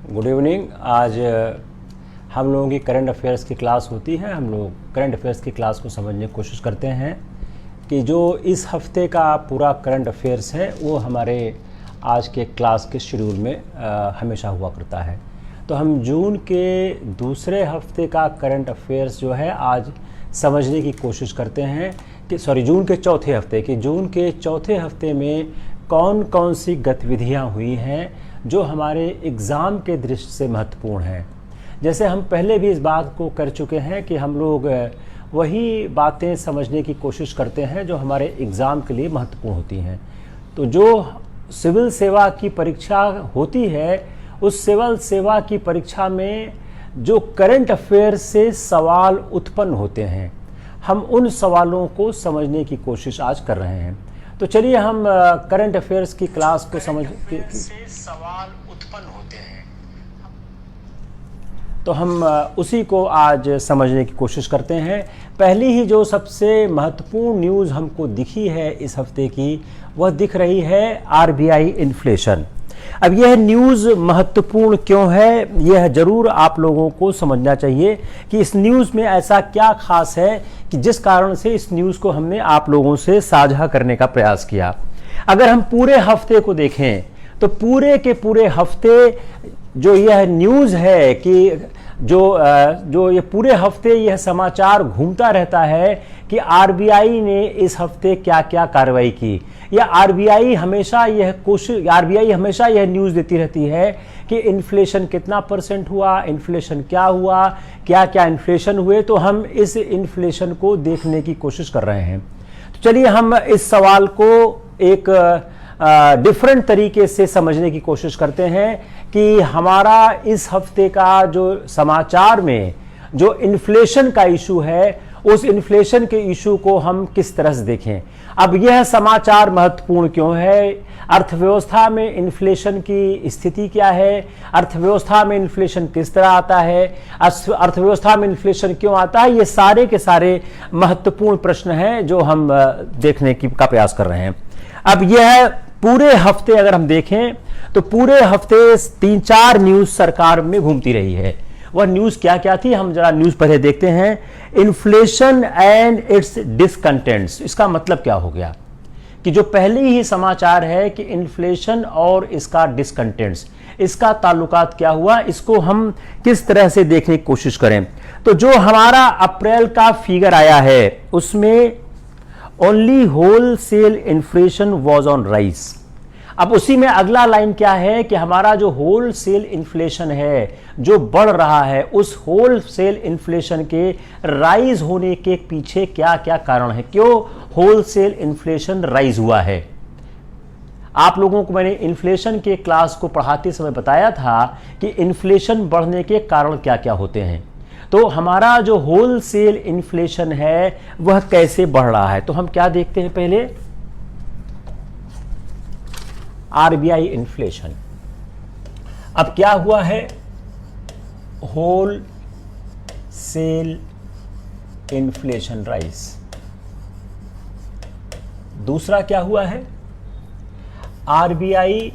Good evening. आज हम लोगों की करंट अफेयर्स की क्लास होती है। हम लोग करंट अफेयर्स की क्लास को समझने की कोशिश करते हैं कि जो इस हफ्ते का पूरा करंट अफेयर्स है वो हमारे आज के क्लास के शेड्यूल में हमेशा हुआ करता है। तो हम जून के दूसरे हफ्ते का करंट अफेयर्स जो है आज समझने की कोशिश करते हैं कि जून के चौथे हफ्ते में कौन कौन सी गतिविधियां हुई हैं जो हमारे एग्ज़ाम के दृष्टि से महत्वपूर्ण हैं। जैसे हम पहले भी इस बात को कर चुके हैं कि हम लोग वही बातें समझने की कोशिश करते हैं जो हमारे एग्ज़ाम के लिए महत्वपूर्ण होती हैं। तो जो सिविल सेवा की परीक्षा होती है, उस सिविल सेवा की परीक्षा में जो करंट अफेयर से सवाल उत्पन्न होते हैं, हम उन सवालों को समझने की कोशिश आज कर रहे हैं। तो चलिए हम करंट अफेयर्स की क्लास को सवाल उत्पन्न होते हैं, तो हम उसी को आज समझने की कोशिश करते हैं। पहली ही जो सबसे महत्वपूर्ण न्यूज़ हमको दिखी है इस हफ्ते की, वह दिख रही है आरबीआई इन्फ्लेशन। अब यह न्यूज़ महत्वपूर्ण क्यों है, यह ज़रूर आप लोगों को समझना चाहिए कि इस न्यूज़ में ऐसा क्या खास है कि जिस कारण से इस न्यूज़ को हमने आप लोगों से साझा करने का प्रयास किया। अगर हम पूरे हफ्ते को देखें तो पूरे के पूरे हफ्ते जो यह न्यूज़ है कि जो ये पूरे हफ्ते यह समाचार घूमता रहता है कि आरबीआई ने इस हफ्ते क्या क्या कार्रवाई की, या आरबीआई हमेशा यह न्यूज़ देती रहती है कि इन्फ्लेशन कितना % हुआ, इन्फ्लेशन क्या हुआ, क्या क्या इन्फ्लेशन हुए। तो हम इस इन्फ्लेशन को देखने की कोशिश कर रहे हैं। तो चलिए हम इस सवाल को एक डिफरेंट तरीके से समझने की कोशिश करते हैं कि हमारा इस हफ्ते का जो समाचार में जो इन्फ्लेशन का इशू है, उस इन्फ्लेशन के इशू को हम किस तरह से देखें। अब यह समाचार महत्वपूर्ण क्यों है, अर्थव्यवस्था में इन्फ्लेशन की स्थिति क्या है, अर्थव्यवस्था में इन्फ्लेशन किस तरह आता है, अर्थव्यवस्था में इन्फ्लेशन क्यों आता है, ये सारे के सारे महत्वपूर्ण प्रश्न हैं जो हम देखने का प्रयास कर रहे हैं। अब यह पूरे हफ्ते अगर हम देखें तो पूरे हफ्ते 3-4 न्यूज़ सरकार में घूमती रही है। वह न्यूज़ क्या क्या थी, हम जरा न्यूज़ पहले देखते हैं। इन्फ्लेशन एंड इट्स डिसकंटेंट्स, इसका मतलब क्या हो गया कि जो पहले ही समाचार है कि इन्फ्लेशन और इसका डिसकंटेंट्स, इसका ताल्लुकात क्या हुआ, इसको हम किस तरह से देखने की कोशिश करें। तो जो हमारा अप्रैल का फिगर आया है उसमें only wholesale inflation was on rise. अब उसी में अगला लाइन क्या है कि हमारा जो होलसेल इन्फ्लेशन है जो बढ़ रहा है, उस होलसेल इन्फ्लेशन के राइज होने के पीछे क्या क्या कारण है, क्यों होलसेल इन्फ्लेशन राइज हुआ है। आप लोगों को मैंने इन्फ्लेशन के क्लास को पढ़ाते समय बताया था कि इन्फ्लेशन बढ़ने के कारण क्या क्या होते हैं। तो हमारा जो होलसेल इन्फ्लेशन है वह कैसे बढ़ रहा है, तो हम क्या देखते हैं पहले, आरबीआई इन्फ्लेशन। अब क्या हुआ है, होल सेल इन्फ्लेशन राइज। दूसरा क्या हुआ है, आरबीआई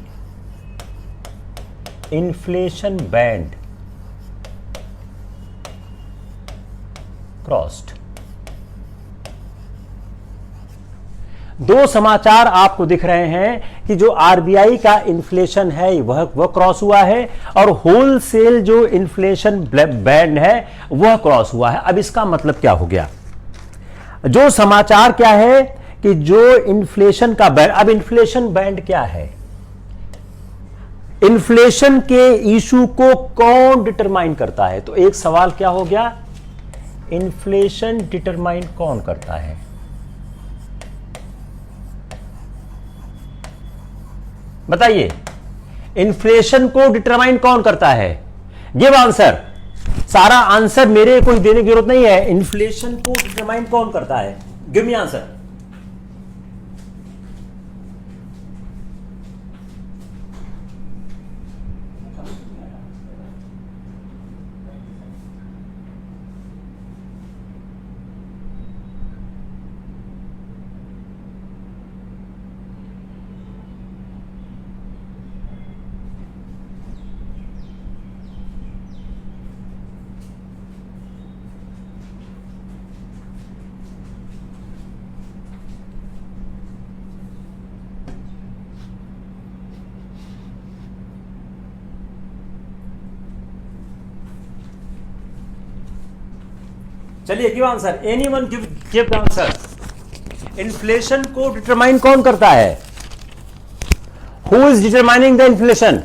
इन्फ्लेशन बैंड क्रॉस्ड। दो समाचार आपको दिख रहे हैं कि जो आरबीआई का इन्फ्लेशन है वह क्रॉस हुआ है और होलसेल जो इन्फ्लेशन बैंड है वह क्रॉस हुआ है। अब इसका मतलब क्या हो गया, जो समाचार क्या है कि जो इन्फ्लेशन का बैंड, अब इन्फ्लेशन बैंड क्या है, इन्फ्लेशन के इशू को कौन डिटरमाइन करता है। तो एक सवाल क्या हो गया, इन्फ्लेशन डिटरमाइन कौन करता है। बताइए, इन्फ्लेशन को डिटरमाइन कौन करता है, गिव आंसर। सारा आंसर मेरे कोई देने की जरूरत नहीं है, इन्फ्लेशन को डिटरमाइन कौन करता है, गिव मी आंसर। चलिए give answer, anyone give the answer. Inflation को डिटरमाइन कौन करता है? Who is determining the inflation?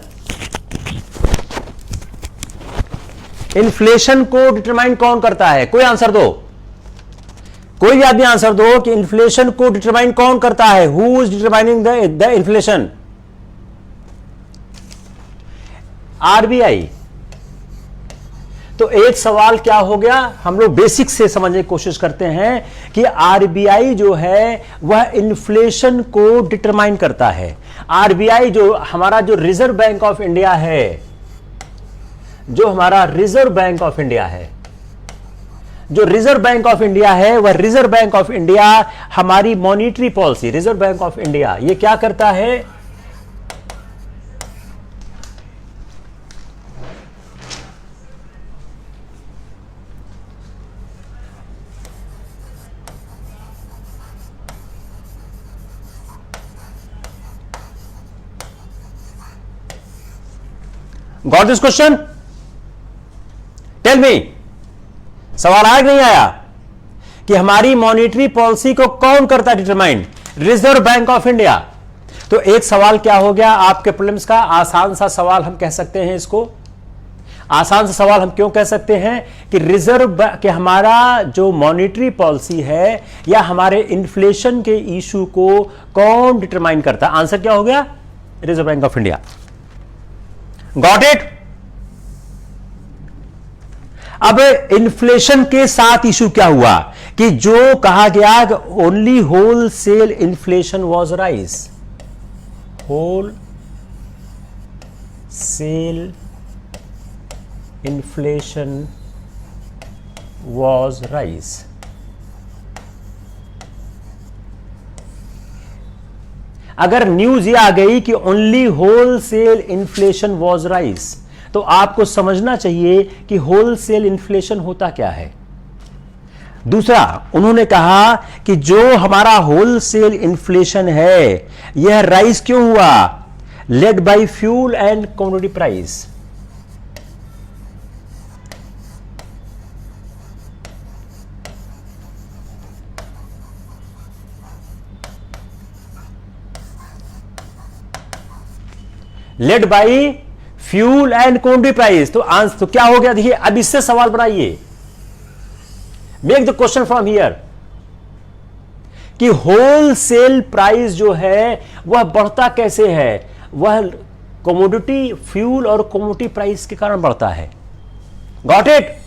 Inflation को डिटरमाइन कौन करता है? कोई आंसर दो, कोई भी आदमी आंसर दो कि इन्फ्लेशन को डिटरमाइन कौन करता है? Who is determining the inflation? RBI. तो एक सवाल क्या हो गया, हम लोग बेसिक से समझने की कोशिश करते हैं कि आरबीआई जो है वह इन्फ्लेशन को डिटरमाइन करता है। आरबीआई जो हमारा जो रिजर्व बैंक ऑफ इंडिया है, जो हमारा रिजर्व बैंक ऑफ इंडिया है, जो रिजर्व बैंक ऑफ इंडिया है, वह रिजर्व बैंक ऑफ इंडिया हमारी monetary policy, reserve bank of India ये क्या करता है? Got this question? Tell me, सवाल आया कि नहीं आया कि हमारी मॉनिटरी पॉलिसी को कौन करता है determine? Reserve bank of India. तो एक सवाल क्या हो गया आपके प्रॉब्लम्स का? आसान सा सवाल हम कह सकते हैं इसको। आसान सा सवाल हम क्यों कह सकते हैं कि रिजर्व के हमारा जो मॉनिटरी पॉलिसी है या हमारे इन्फ्लेशन के इशू को कौन डिटरमाइन करता है? आंसर क्या हो गया? Reserve bank of India. Got it? अब इन्फ्लेशन के साथ इशू क्या हुआ कि जो कहा गया कि only wholesale inflation was rise, wholesale inflation was rise. अगर न्यूज ये आ गई कि only wholesale inflation was rise, तो आपको समझना चाहिए कि होलसेल इन्फ्लेशन होता क्या है। दूसरा, उन्होंने कहा कि जो हमारा होलसेल इन्फ्लेशन है यह राइज क्यों हुआ? Led by fuel and commodity price. Led by fuel and commodity price. तो क्या हो गया? देखिए, अब इससे सवाल बनाइए, make the question from here कि होलसेल प्राइस जो है वह बढ़ता कैसे है? वह कमोडिटी, फ्यूल और कमोडिटी प्राइस के कारण बढ़ता है। Got it?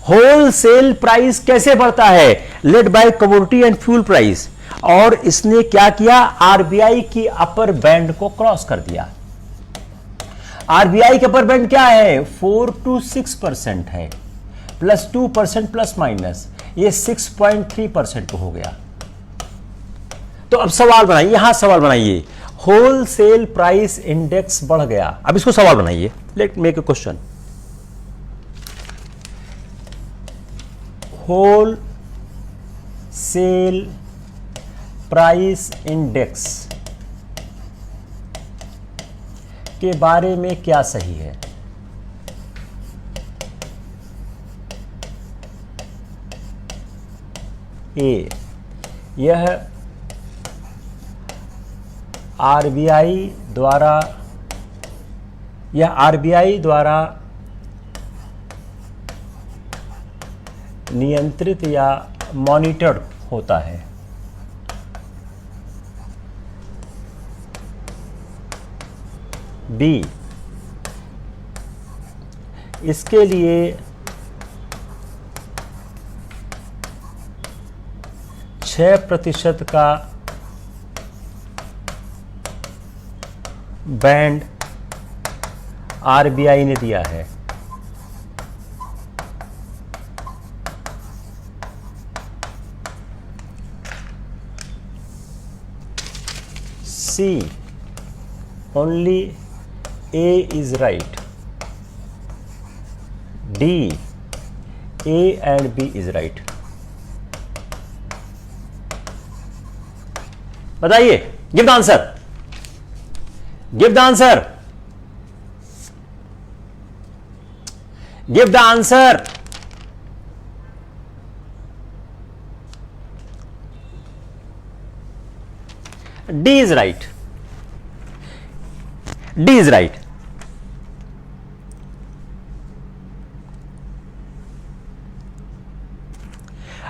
होलसेल प्राइस कैसे बढ़ता है? Led by commodity and fuel price. और इसने क्या किया? आरबीआई की अपर बैंड को क्रॉस कर दिया। आरबीआई के अपर बैंड क्या है? 4 to 6% है, प्लस 2% प्लस माइनस, ये 6.3% हो गया। तो अब सवाल बनाइए, यहां सवाल बनाइए, होलसेल प्राइस इंडेक्स बढ़ गया। अब इसको सवाल बनाइए, let make a question. Wholesale price index के बारे में क्या सही है? ए, यह आरबीआई द्वारा नियंत्रित या मॉनिटर्ड होता है। बी, इसके लिए 6% का बैंड आरबीआई ने दिया है। सी, only A is right. D, A and B is right. बताइए, give the answer, give the answer, give the answer. D is right, D is right.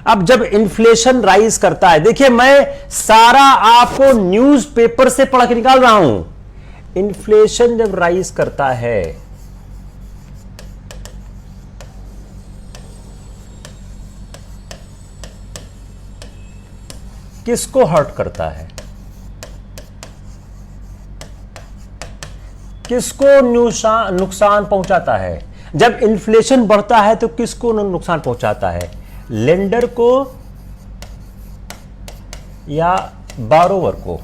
अब जब इन्फ्लेशन राइज करता है, देखिए मैं सारा आपको न्यूज़पेपर से पढ़ के निकाल रहा हूं। इन्फ्लेशन जब राइज करता है किसको हर्ट करता है, किसको नुकसान पहुंचाता है। जब इन्फ्लेशन बढ़ता है तो किसको नुकसान पहुंचाता है, लेंडर को या बारोवर को,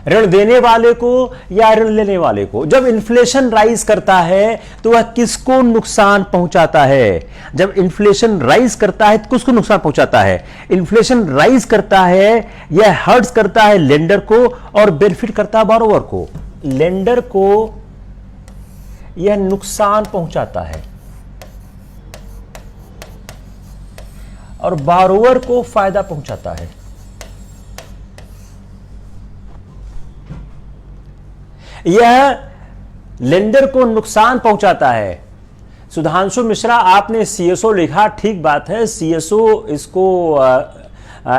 ऋण देने वाले को या ऋण लेने वाले को। जब इन्फ्लेशन राइज करता है तो वह किसको नुकसान पहुंचाता है, जब इन्फ्लेशन राइज करता है तो किसको नुकसान पहुंचाता है, इन्फ्लेशन राइज करता है यह हर्ट्स करता है लेंडर को और बेनिफिट करता है बारोवर को। लेंडर को यह नुकसान पहुंचाता है और बारोवर को फायदा पहुंचाता है। यह लेंडर को नुकसान पहुंचाता है। सुधांशु मिश्रा, आपने सीएसओ लिखा, ठीक बात है, सीएसओ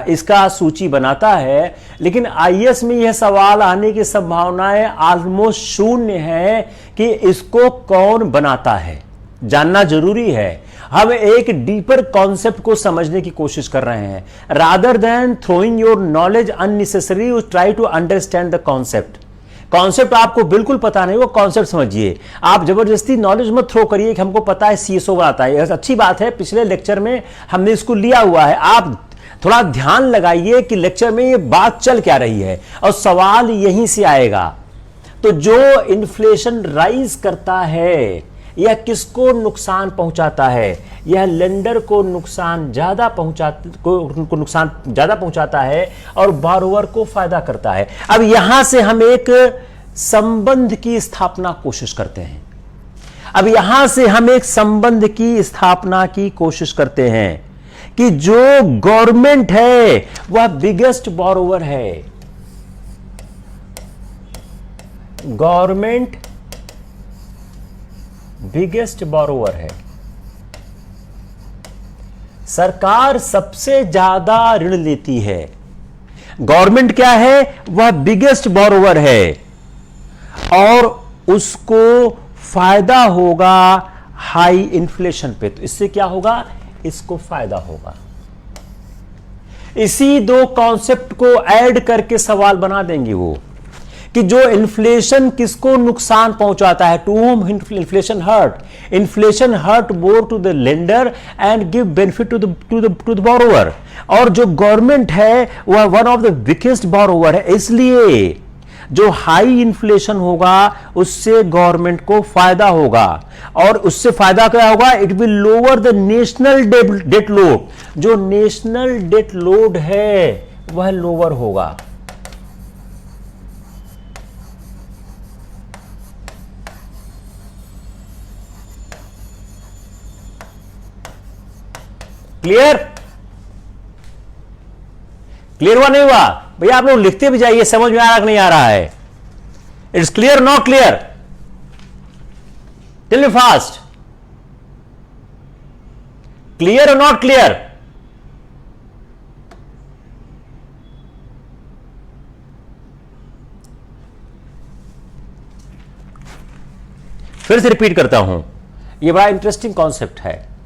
इसका सूची बनाता है, लेकिन आईएएस में यह सवाल आने की संभावनाएं ऑलमोस्ट शून्य है कि इसको कौन बनाता है। जानना जरूरी है। हम एक डीपर कॉन्सेप्ट को समझने की कोशिश कर रहे हैं। Rather than throwing your knowledge unnecessary, you try to understand the concept. Concept आपको बिल्कुल पता नहीं, वो कॉन्सेप्ट समझिए। आप जबरदस्ती नॉलेज मत थ्रो करिए कि हमको पता है सीएसओ बनाता है। अच्छी बात है, पिछले लेक्चर में हमने इसको लिया हुआ है। आप थोड़ा ध्यान लगाइए कि लेक्चर में ये बात चल क्या रही है और सवाल यहीं से आएगा। तो जो इन्फ्लेशन राइज करता है यह किसको नुकसान पहुंचाता है, यह लेंडर को नुकसान ज्यादा पहुंचाता है और बारोवर को फायदा करता है। अब यहां से हम एक संबंध की स्थापना कोशिश करते हैं। अब यहां से हम एक संबंध की स्थापना की कोशिश करते हैं कि जो गवर्नमेंट है वह बिगेस्ट बोरोवर है। गवर्नमेंट बिगेस्ट बोरोवर है। सरकार सबसे ज्यादा ऋण लेती है। गवर्नमेंट क्या है, वह बिगेस्ट बोरोवर है और उसको फायदा होगा हाई इन्फ्लेशन पे। तो इससे क्या होगा, इसको फायदा होगा। इसी दो कॉन्सेप्ट को ऐड करके सवाल बना देंगे वो कि जो इन्फ्लेशन किसको नुकसान पहुंचाता है, to whom inflation hurt bore to the lender and give benefit to the borrower. और जो गवर्नमेंट है वह one of the biggest borrower है, इसलिए जो हाई इन्फ्लेशन होगा उससे गवर्नमेंट को फायदा होगा। और उससे फायदा क्या होगा, it will lower the national debt load. जो नेशनल डेट लोड है वह लोअर होगा। क्लियर? क्लियर हुआ नहीं हुआ भैया? आप लोग लिखते भी जाइए, समझ में आ रहा कि नहीं आ रहा है? It's clear not clear? Tell me fast, clear और नॉट क्लियर? फिर से रिपीट करता हूं, यह बड़ा इंटरेस्टिंग कॉन्सेप्ट है।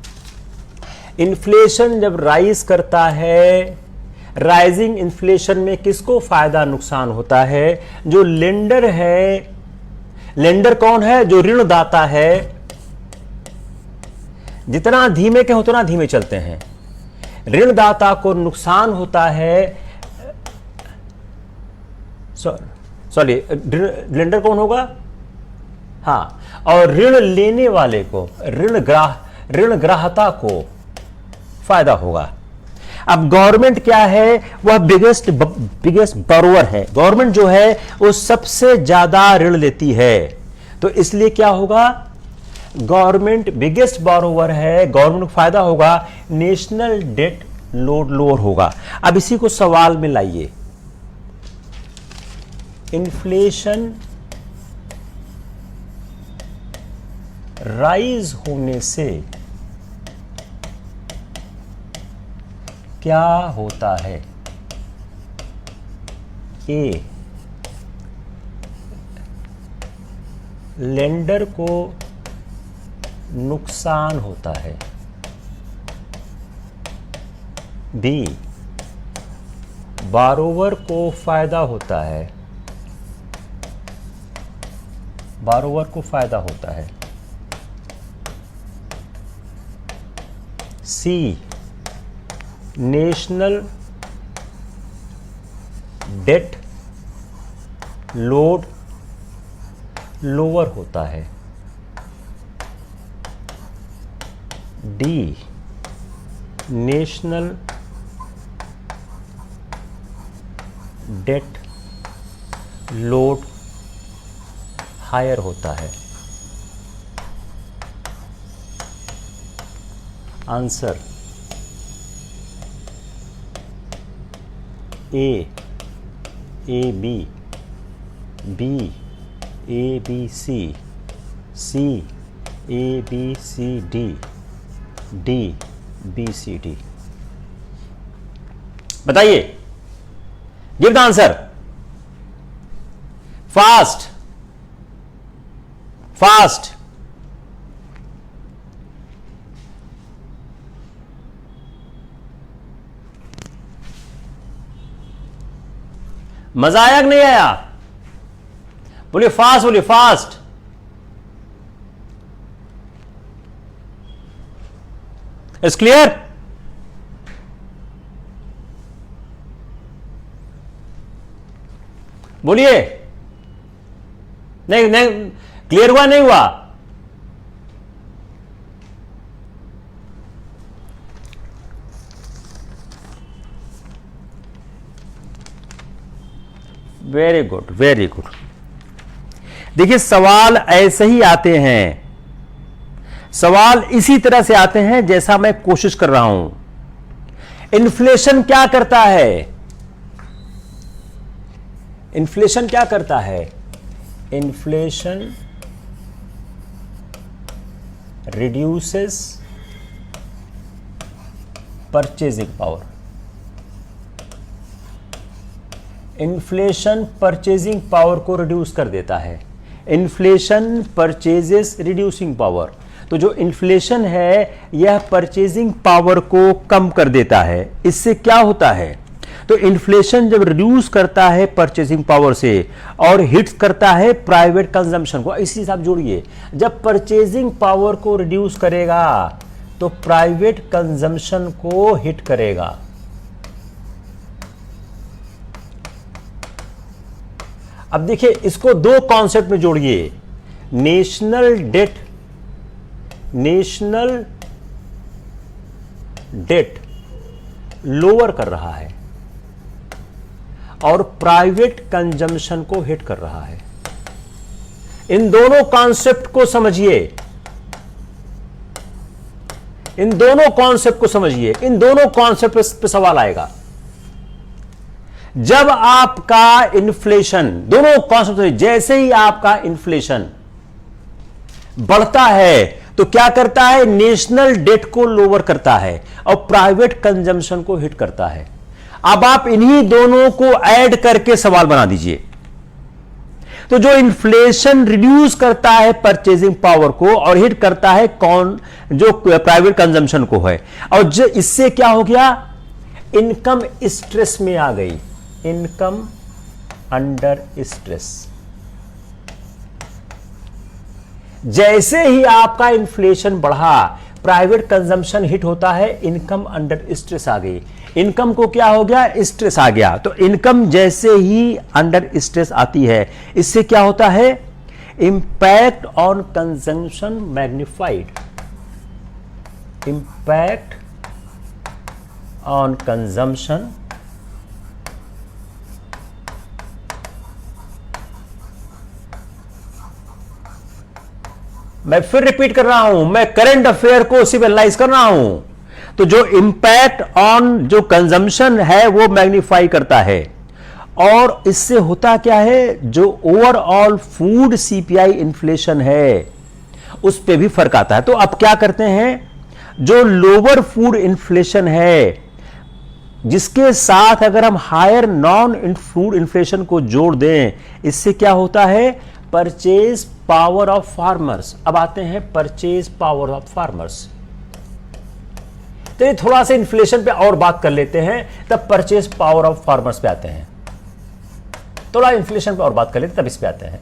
इन्फ्लेशन जब राइज करता है, राइजिंग इन्फ्लेशन में किसको फायदा नुकसान होता है, जो लेंडर है। लेंडर कौन है, जो ऋणदाता है। जितना धीमे के उतना धीमे चलते हैं। ऋणदाता को नुकसान होता है, सॉरी लेंडर कौन होगा, हां, और ऋण लेने वाले को, ऋण ग्राहता को फायदा होगा। अब गवर्नमेंट क्या है, वह बिगेस्ट बोरोवर है। गवर्नमेंट जो है वो सबसे ज्यादा ऋण लेती है, तो इसलिए क्या होगा, गवर्नमेंट बिगेस्ट बोरोवर है, गवर्नमेंट को फायदा होगा। नेशनल डेट लोड लोअर होगा। अब इसी को सवाल में लाइए, इन्फ्लेशन राइज होने से क्या होता है? ए, लेंडर को नुकसान होता है। बी, बारोवर को फायदा होता है। बारोवर को फायदा होता है। C, national debt load lower होता है। D, national debt load higher होता है। Answer A B, B A B C, C A B C D, D B C D. बताइए, give the answer fast fast. मजा आया कि नहीं आया? बोलिए फास्ट, बोलिए फास्ट। It's clear? बोलिए। नहीं नहीं, क्लियर हुआ नहीं हुआ? Very good, very good. देखिए, सवाल ऐसे ही आते हैं, सवाल इसी तरह से आते हैं जैसा मैं कोशिश कर रहा हूं। इन्फ्लेशन क्या करता है? इन्फ्लेशन क्या करता है? Inflation reduces purchasing power. Inflation purchasing power को रिड्यूस कर देता है। Inflation purchases reducing power. तो जो इन्फ्लेशन है यह परचेजिंग पावर को कम कर देता है। इससे क्या होता है? तो इन्फ्लेशन जब रिड्यूस करता है परचेजिंग पावर से और हिट करता है प्राइवेट कंजम्पशन को। इसी से आप जोड़िए, जब परचेजिंग पावर को रिड्यूस करेगा तो प्राइवेट कंजम्पशन को हिट करेगा। अब देखिए, इसको दो कॉन्सेप्ट में जोड़िए। नेशनल डेट लोअर कर रहा है और प्राइवेट कंजम्पशन को हिट कर रहा है। इन दोनों कॉन्सेप्ट को समझिए, इन दोनों कॉन्सेप्ट को समझिए। इन दोनों कॉन्सेप्ट पे सवाल आएगा। जब आपका इन्फ्लेशन, दोनों कॉन्सेप्ट, जैसे ही आपका इन्फ्लेशन बढ़ता है तो क्या करता है? नेशनल डेट को लोअर करता है और प्राइवेट कंजम्पशन को हिट करता है। अब आप इन्हीं दोनों को ऐड करके सवाल बना दीजिए। तो जो इन्फ्लेशन रिड्यूस करता है परचेजिंग पावर को और हिट करता है कौन? जो प्राइवेट कंजम्पशन को है। और इससे क्या हो गया? इनकम स्ट्रेस में आ गई। Income under stress. जैसे ही आपका इन्फ्लेशन बढ़ा, प्राइवेट कंजम्पशन हिट होता है, इनकम अंडर स्ट्रेस आ गई। इनकम को क्या हो गया? स्ट्रेस आ गया। तो इनकम जैसे ही अंडर स्ट्रेस आती है, इससे क्या होता है? Impact on consumption magnified. Impact on consumption मैं फिर रिपीट कर रहा हूं, मैं करंट अफेयर को सिर्फ एनालाइज कर रहा हूं। तो जो इंपैक्ट ऑन जो कंजम्पशन है वो मैग्नीफाई करता है, और इससे होता क्या है, जो ओवरऑल फूड सीपीआई इन्फ्लेशन है उस पे भी फर्क आता है। तो अब क्या करते हैं, जो लोअर फूड इन्फ्लेशन है जिसके साथ अगर हम हायर नॉन फूड इन्फ्लेशन को जोड़ दें, इससे क्या होता है, परचेज पावर ऑफ फार्मर्स। अब आते हैं परचेज पावर ऑफ फार्मर्स। तो ये थोड़ा सा इन्फ्लेशन पे और बात कर लेते हैं, तब परचेज पावर ऑफ फार्मर्स पे आते हैं। थोड़ा इन्फ्लेशन पे और बात कर लेते हैं, तब इस पे आते हैं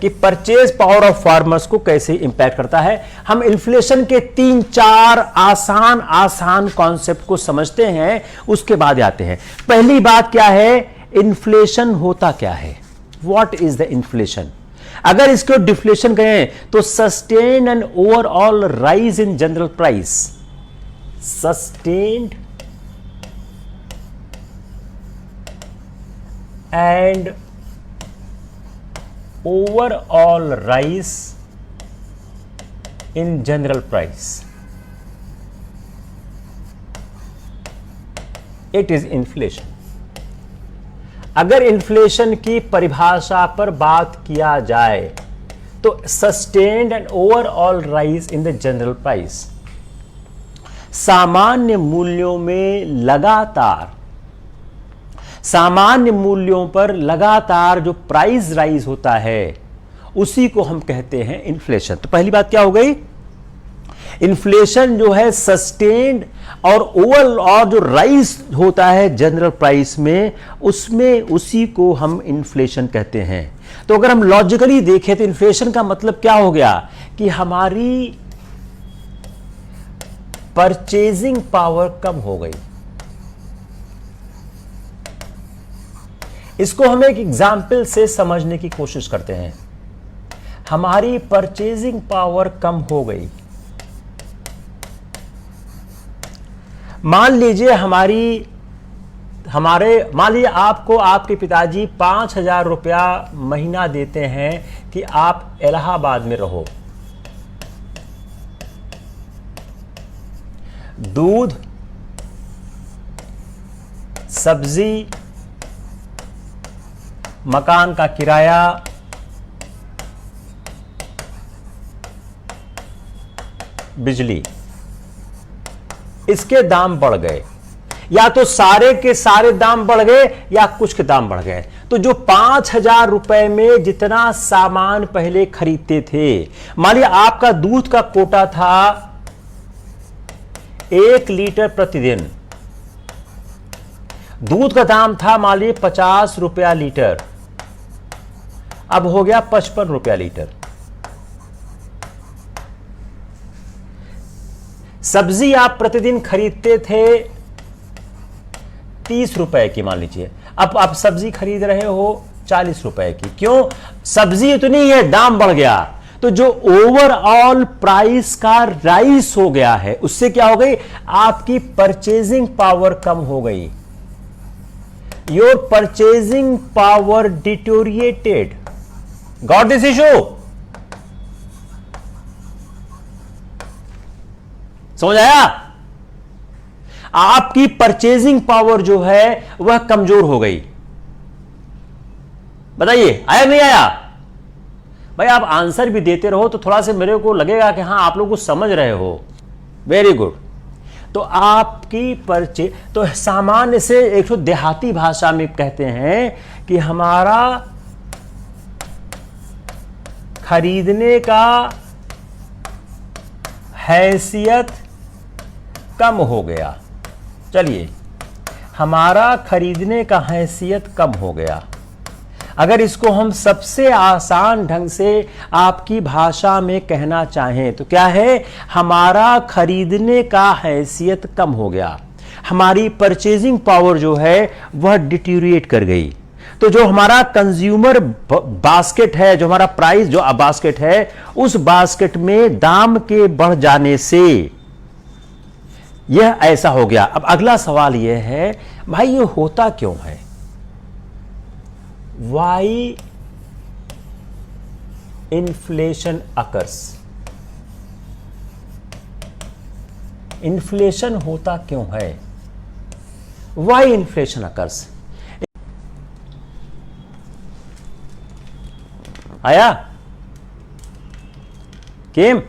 कि परचेज पावर ऑफ फार्मर्स को कैसे इंपैक्ट करता है। हम इन्फ्लेशन के 3-4 आसान कॉन्सेप्ट को समझते हैं, उसके बाद आते हैं। पहली बात क्या है, इन्फ्लेशन होता क्या है, व्हाट इज द इन्फ्लेशन। अगर इसको डिफ्लेशन कहें तो sustained and overall rise in general price, sustained and overall rise in general price, it is inflation। अगर इन्फ्लेशन की परिभाषा पर बात किया जाए तो sustained and overall rise in the general price, सामान्य मूल्यों में लगातार, सामान्य मूल्यों पर लगातार जो प्राइस राइज होता है उसी को हम कहते हैं इन्फ्लेशन। तो पहली बात क्या हो गई, इन्फ्लेशन जो है सस्टेन्ड और ओवरऑल जो राइज होता है जनरल प्राइस में, उसमें उसी को हम इन्फ्लेशन कहते हैं। तो अगर हम लॉजिकली देखें तो इन्फ्लेशन का मतलब क्या हो गया कि हमारी परचेजिंग पावर कम हो गई। इसको हम एक एग्जाम्पल से समझने की कोशिश करते हैं। हमारी परचेजिंग पावर कम हो गई, मान लीजिए मान लीजिए आपको आपके पिताजी 5,000 रुपया महीना देते हैं कि आप इलाहाबाद में रहो। दूध, सब्जी, मकान का किराया, बिजली, इसके दाम बढ़ गए, या तो सारे के सारे दाम बढ़ गए या कुछ के दाम बढ़ गए। तो जो 5,000 रुपए में जितना सामान पहले खरीदते थे, मान लिया आपका दूध का कोटा था 1 लीटर प्रतिदिन, दूध का दाम था मान लीजिए 50 रुपया लीटर, अब हो गया 55 रुपया लीटर। सब्जी आप प्रतिदिन खरीदते थे 30 रुपए की, मान लीजिए अब आप सब्जी खरीद रहे हो 40 रुपए की। क्यों? सब्जी इतनी है, दाम बढ़ गया। तो जो ओवरऑल प्राइस का राइज हो गया है, उससे क्या हो गई, आपकी परचेजिंग पावर कम हो गई। Your purchasing power deteriorated. Got this issue? समझ आया? आपकी परचेजिंग पावर जो है वह कमजोर हो गई। बताइए आया नहीं आया? भाई आप आंसर भी देते रहो तो थोड़ा सा मेरे को लगेगा कि हां आप लोग कुछ समझ रहे हो। Very good. तो आपकी तो सामान्य से एक देहाती भाषा में कहते हैं कि हमारा खरीदने का हैसियत कम हो गया। चलिए, हमारा खरीदने का हैसियत कम हो गया। अगर इसको हम सबसे आसान ढंग से आपकी भाषा में कहना चाहें तो क्या है, हमारा खरीदने का हैसियत कम हो गया, हमारी परचेजिंग पावर जो है वह डिटीरिएट कर गई। तो जो हमारा कंज्यूमर बास्केट है, जो हमारा प्राइस जो बास्केट है, उस बास्केट में दाम के बढ़ जाने से यह ऐसा हो गया। अब अगला सवाल यह है, भाई ये होता क्यों है? Why inflation occurs? इन्फ्लेशन होता क्यों है? Why inflation occurs? आया केम?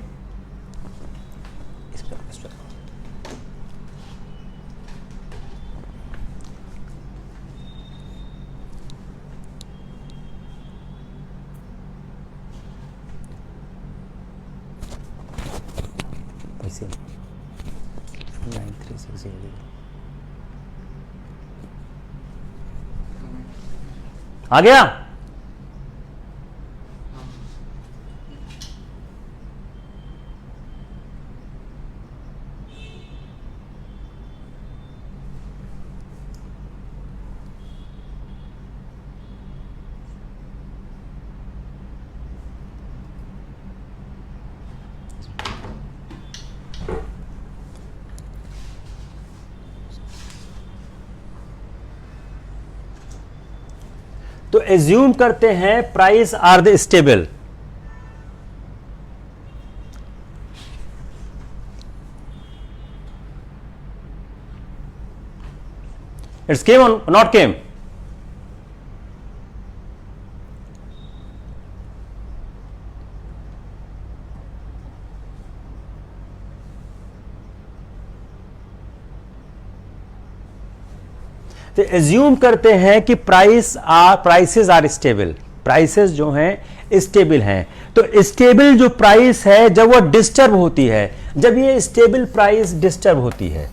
ऐसे 9360 आ गया। तो एज्यूम करते हैं price are the stable. It's came और नॉट केम? तो एज्यूम करते हैं कि प्राइसेस आर स्टेबल, प्राइसेस जो हैं स्टेबल हैं। तो स्टेबल जो प्राइस है जब वो डिस्टर्ब होती है, जब ये स्टेबल प्राइस डिस्टर्ब होती है,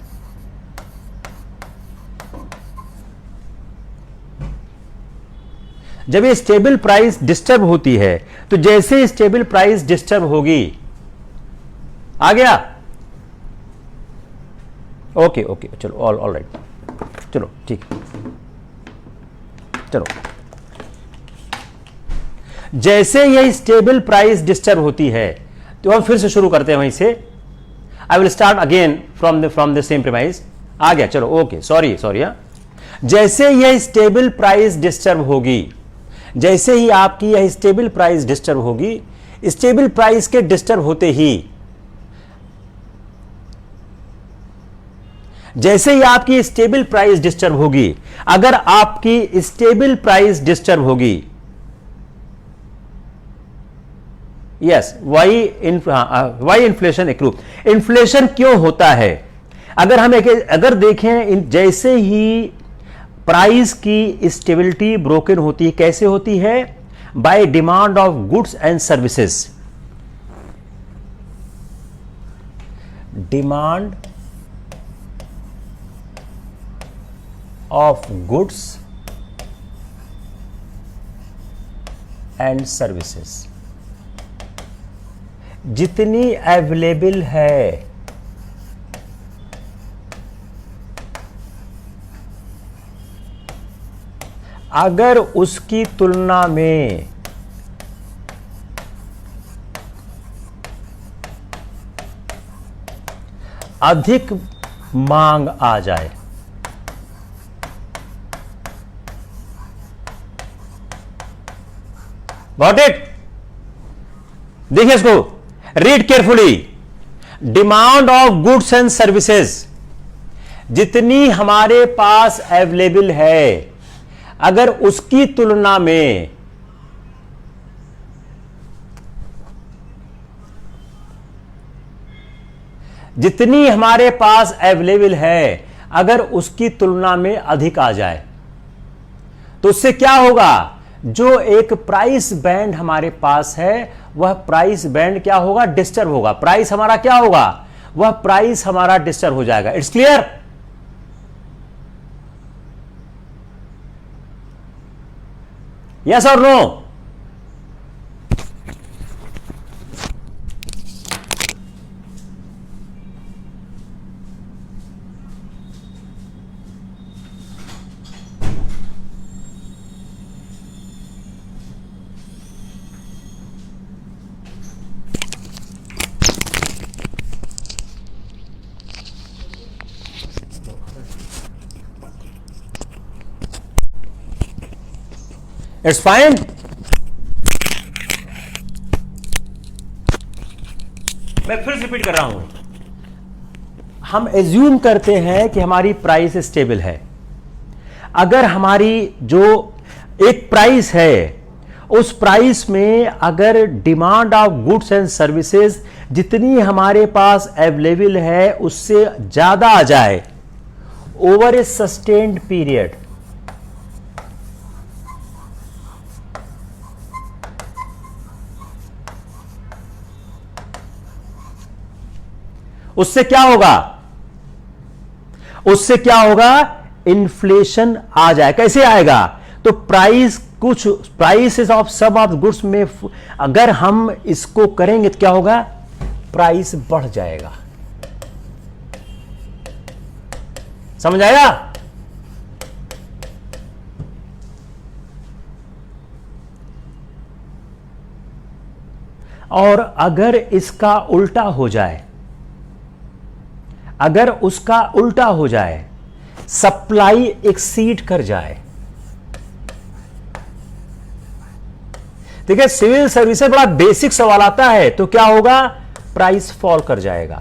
जब ये स्टेबल प्राइस डिस्टर्ब होती है, तो जैसे स्टेबल प्राइस डिस्टर्ब होगी, आ गया? ओके ओके, चलो ऑल राइट, चलो ठीक, चलो जैसे यह स्टेबल प्राइस डिस्टर्ब होती है, तो हम फिर से शुरू करते हैं वहीं से। I will start again from the same premise. आ गया, चलो ओके, सॉरी जैसे यह स्टेबल प्राइस डिस्टर्ब होगी, जैसे ही आपकी यह स्टेबल प्राइस डिस्टर्ब होगी, स्टेबल प्राइस के डिस्टर्ब होते ही, जैसे ही आपकी स्टेबल प्राइस डिस्टर्ब होगी, अगर आपकी स्टेबल प्राइस डिस्टर्ब होगी, yes, why inflation accrue. Inflation क्यों होता है? अगर देखें, जैसे ही प्राइस की स्टेबिलिटी ब्रोकन होती है, कैसे होती है? By demand of goods and services. Demand of goods and services, जितनी अवेलेबल है, अगर उसकी तुलना में अधिक मांग आ जाए, गॉट इट? देखिए इसको, read carefully. Demand of goods and services, जितनी हमारे पास अवेलेबल है, अगर उसकी तुलना में जितनी हमारे पास अवेलेबल है, अगर उसकी तुलना में अधिक आ जाए, तो उससे क्या होगा? जो एक प्राइस बैंड हमारे पास है, वह प्राइस बैंड क्या होगा? डिस्टर्ब होगा। प्राइस हमारा क्या होगा? वह प्राइस हमारा डिस्टर्ब हो जाएगा। It's clear? यस और नो? It's fine. मैं फिर रिपीट कर रहा हूं, हम एज्यूम करते हैं कि हमारी प्राइस स्टेबल है। अगर हमारी जो एक प्राइस है, उस प्राइस में अगर demand of goods and services जितनी हमारे पास अवेलेबल है उससे ज्यादा आ जाए ओवर ए सस्टेन्ड पीरियड, उससे क्या होगा? उससे क्या होगा? इन्फ्लेशन आ जाए। कैसे आएगा? तो prices of some of goods में अगर हम इसको करेंगे तो क्या होगा? प्राइस बढ़ जाएगा। समझ आया? और अगर इसका उल्टा हो जाए, अगर उसका उल्टा हो जाए, सप्लाई एक्सीड कर जाए, ठीक है, सिविल सर्विसेज बड़ा बेसिक सवाल आता है, तो क्या होगा? प्राइस फॉल कर जाएगा।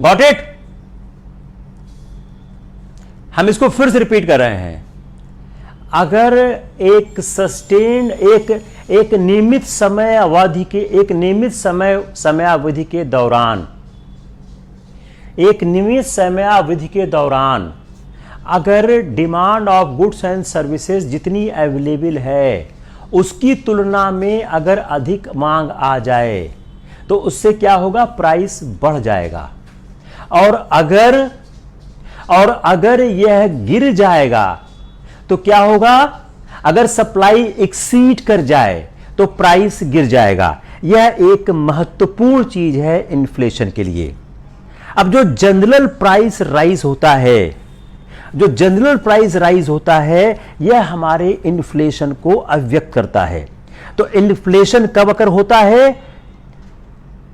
Got it? हम इसको फिर से रिपीट कर रहे हैं। अगर एक सस्टेन एक नियमित समय अवधि के दौरान अगर demand of goods and services जितनी अवेलेबल है उसकी तुलना में अगर अधिक मांग आ जाए तो उससे क्या होगा? प्राइस बढ़ जाएगा। और अगर यह गिर जाएगा तो क्या होगा? अगर सप्लाई एक्सीड कर जाए तो प्राइस गिर जाएगा। यह एक महत्वपूर्ण चीज है इन्फ्लेशन के लिए। अब जो जनरल प्राइस राइज होता है, यह हमारे इन्फ्लेशन को अव्यक्त करता है। तो इन्फ्लेशन कब अकर होता है?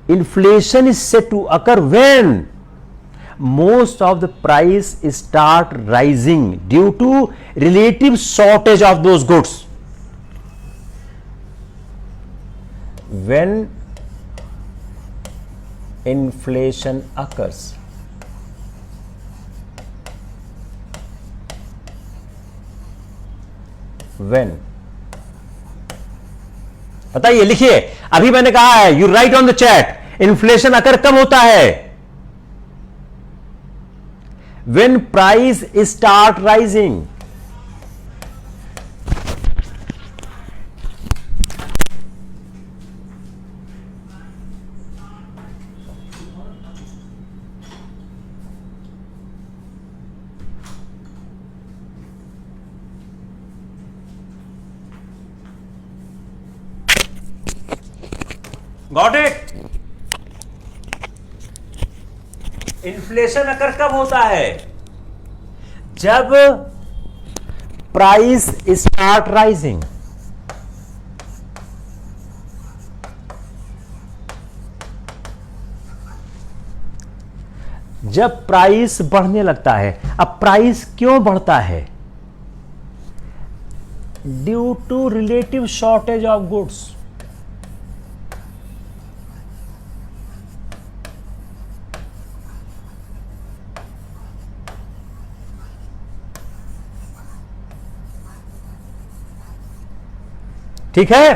Inflation is said to occur when most of the price start rising due to relative shortage of those goods. When inflation occurs, when, बताइए, लिखिए। अभी मैंने कहा है, you write on the chat, inflation occur कब होता है? When price start rising. Got it? Inflation occur कब होता है? जब प्राइस स्टार्ट राइजिंग। जब प्राइस बढ़ने लगता है। अब प्राइस क्यों बढ़ता है? Due to relative shortage of goods. ठीक है?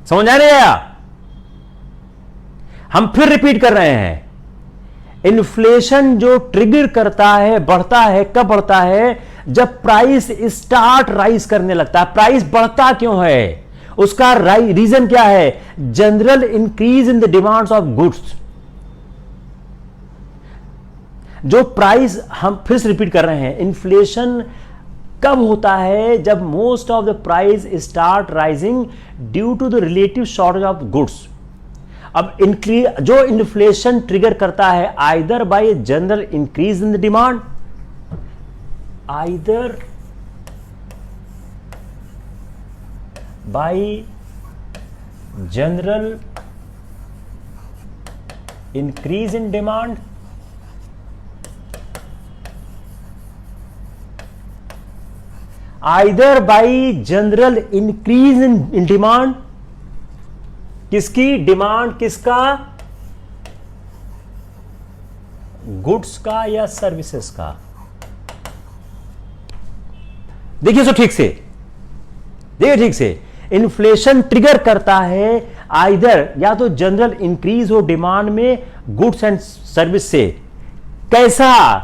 समझ आ रही है? हम फिर रिपीट कर रहे हैं। इन्फ्लेशन जो ट्रिगर करता है, बढ़ता है, कब बढ़ता है? जब प्राइस स्टार्ट राइज करने लगता है। प्राइस बढ़ता क्यों है? उसका रीजन क्या है? General increase in the demands of goods. जो प्राइस, हम फिर से रिपीट कर रहे हैं, इन्फ्लेशन कब होता है? जब most of the price start rising due to the relative shortage of goods. अब जो इन्फ्लेशन ट्रिगर करता है either by general increase in the demand, either by general increase in demand, either by general increase in demand, किसकी demand, किसका, goods का या services का। देखिए सो ठीक से, देखिए ठीक से, इन्फ्लेशन ट्रिगर करता है आइदर या तो जनरल इंक्रीज हो डिमांड में गुड्स एंड सर्विस से, कैसा,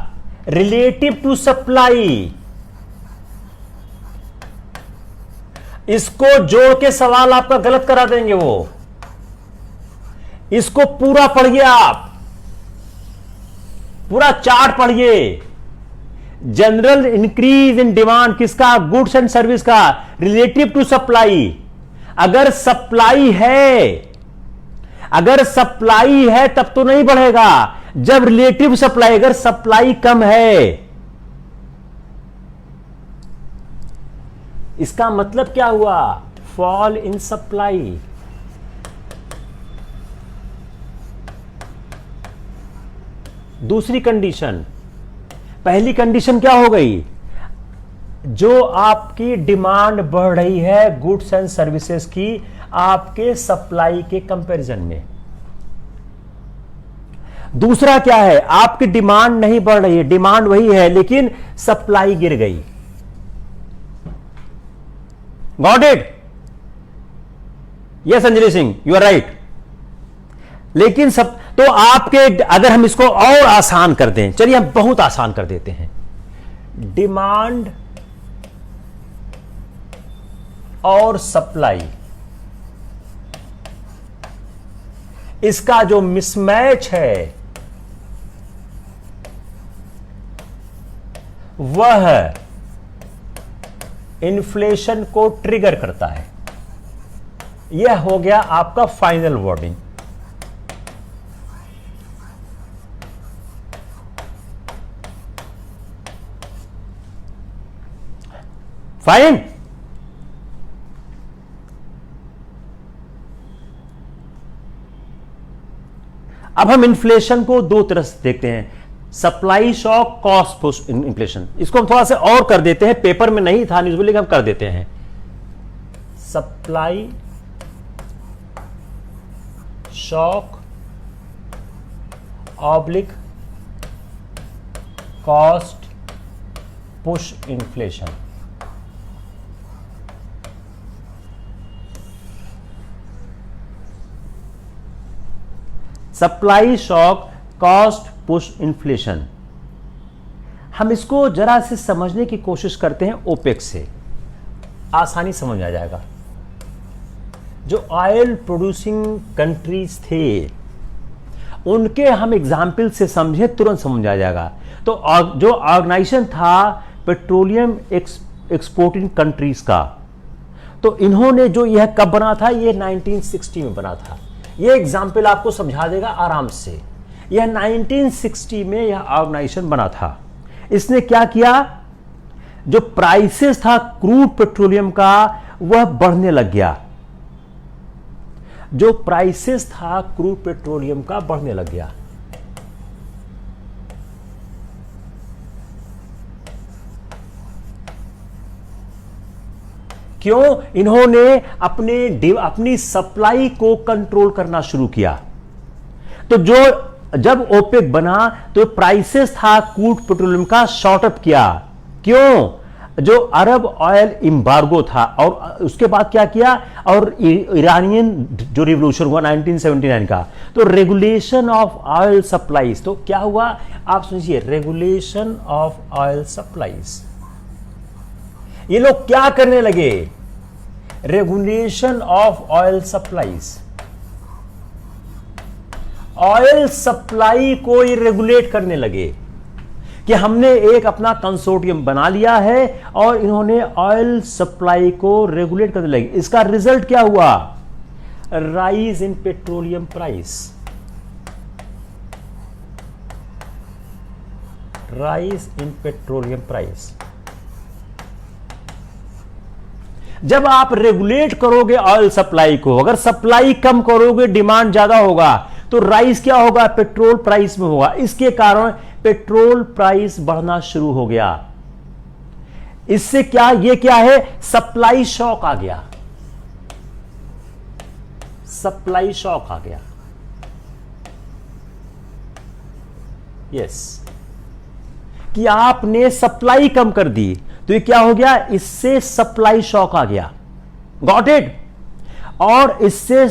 रिलेटिव टू सप्लाई। इसको जोड़ के सवाल आपका गलत करा देंगे वो, इसको पूरा पढ़िए, आप पूरा चार्ट पढ़िए। जनरल इंक्रीज इन डिमांड किसका, गुड्स एंड सर्विस का, रिलेटिव टू सप्लाई। अगर सप्लाई है, अगर सप्लाई है तब तो नहीं बढ़ेगा, जब रिलेटिव सप्लाई, अगर सप्लाई कम है, इसका मतलब क्या हुआ, फॉल इन सप्लाई। दूसरी कंडीशन, पहली कंडीशन क्या हो गई, जो आपकी डिमांड बढ़ रही है गुड्स एंड सर्विसेज की आपके सप्लाई के कंपैरिजन में। दूसरा क्या है, आपकी डिमांड नहीं बढ़ रही है, डिमांड वही है लेकिन सप्लाई गिर गई। Got it? Yes Anjali Singh, you are right. लेकिन सब तो आपके, अगर हम इसको और आसान कर दें, चलिए हम बहुत आसान कर देते हैं, डिमांड और सप्लाई, इसका जो मिसमैच है वह इन्फ्लेशन को ट्रिगर करता है। यह हो गया आपका फाइनल वर्डिंग। फाइन। अब हम इन्फ्लेशन को दो तरह से देखते हैं, supply shock, cost push inflation. इसको हम थोड़ा सा और कर देते हैं, पेपर में नहीं था न्यूज़ में लेकिन हम कर देते हैं। Supply shock oblique cost push inflation. Supply shock, cost push inflation. हम इसको जरा से समझने की कोशिश करते हैं ओपेक से, आसानी समझ आ जाएगा। जो ऑयल प्रोड्यूसिंग कंट्रीज थे उनके हम एग्जाम्पल से समझे, तुरंत समझ आ जाएगा। तो जो ऑर्गेनाइजेशन था पेट्रोलियम एक्सपोर्टिंग कंट्रीज का, तो इन्होंने जो यह कब बना था, ये 1960 में बना था। ये एग्जाम्पल आपको समझा देगा आराम से। यह 1960 में यह ऑर्गेनाइजेशन बना था। इसने क्या किया, जो प्राइसेस था क्रूड पेट्रोलियम का वह बढ़ने लग गया, जो प्राइसेस था क्रूड पेट्रोलियम का बढ़ने लग गया। क्यों? इन्होंने अपनी सप्लाई को कंट्रोल करना शुरू किया। तो जब ओपेक बना तो प्राइसेस था क्रूड पेट्रोलियम का शॉर्ट अप किया। क्यों? जो अरब ऑयल एम्बार्गो था, और उसके बाद क्या किया, और ईरानियन जो रिवॉल्यूशन हुआ 1979 का, तो रेगुलेशन ऑफ ऑयल सप्लाईज। तो क्या हुआ आप सुनिए, रेगुलेशन ऑफ ऑयल सप्लाईज। ये लोग क्या करने लगे, regulation of oil supplies. Oil supply को ये रेगुलेट करने लगे कि हमने एक अपना कंसोर्टियम बना लिया है और इन्होंने ऑयल सप्लाई को रेगुलेट करने लगे। इसका रिजल्ट क्या हुआ, rise in petroleum price, rise in petroleum price. जब आप रेगुलेट करोगे ऑयल सप्लाई को, अगर सप्लाई कम करोगे डिमांड ज्यादा होगा, तो राइज क्या होगा, पेट्रोल प्राइस में होगा। इसके कारण पेट्रोल प्राइस बढ़ना शुरू हो गया। इससे क्या, ये क्या है, सप्लाई शॉक आ गया, सप्लाई शॉक आ गया। यस, कि आपने सप्लाई कम कर दी तो ये क्या हो गया, इससे सप्लाई शॉक आ गया। Got it. और इससे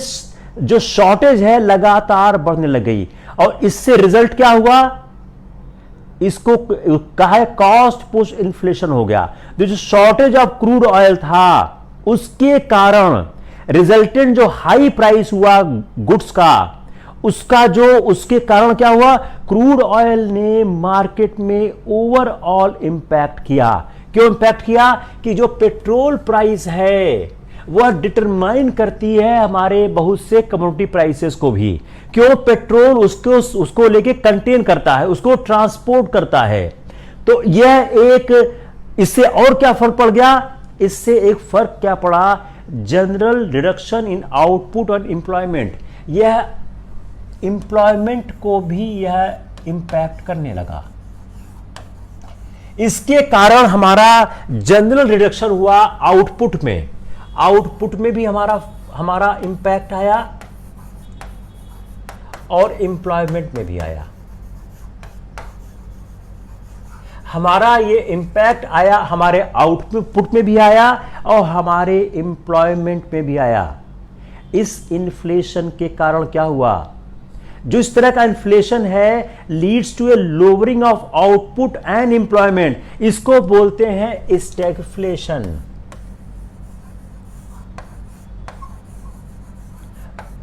जो शॉर्टेज है लगातार बढ़ने लग गई और इससे रिजल्ट क्या हुआ, इसको कहा है कॉस्ट पुश इन्फ्लेशन हो गया। जो शॉर्टेज ऑफ क्रूड ऑयल था उसके कारण रिजल्टेंट जो हाई प्राइस हुआ गुड्स का, उसका जो उसके कारण क्या हुआ, क्रूड ऑयल ने मार्केट में ओवरऑल इंपैक्ट किया। क्यों इंपैक्ट किया, कि जो पेट्रोल प्राइस है वह डिटरमाइन करती है हमारे बहुत से कमोडिटी प्राइसेस को भी। क्यों, पेट्रोल उसको लेके कंटेन करता है, उसको ट्रांसपोर्ट करता है। तो यह एक, इससे और क्या फर्क पड़ गया, इससे एक फर्क क्या पड़ा, जनरल रिडक्शन इन आउटपुट और एम्प्लॉयमेंट। यह एम्प्लॉयमेंट को भी यह इंपैक्ट करने लगा। इसके कारण हमारा जनरल रिडक्शन हुआ आउटपुट में, आउटपुट में भी हमारा इंपैक्ट आया और एम्प्लॉयमेंट में भी आया। हमारा ये इंपैक्ट आया, हमारे आउटपुट में भी आया और हमारे एम्प्लॉयमेंट में भी आया। इस इन्फ्लेशन के कारण क्या हुआ, जो इस तरह का इन्फ्लेशन है leads to a lowering of output and employment, इसको बोलते हैं स्टैगफ्लेशन।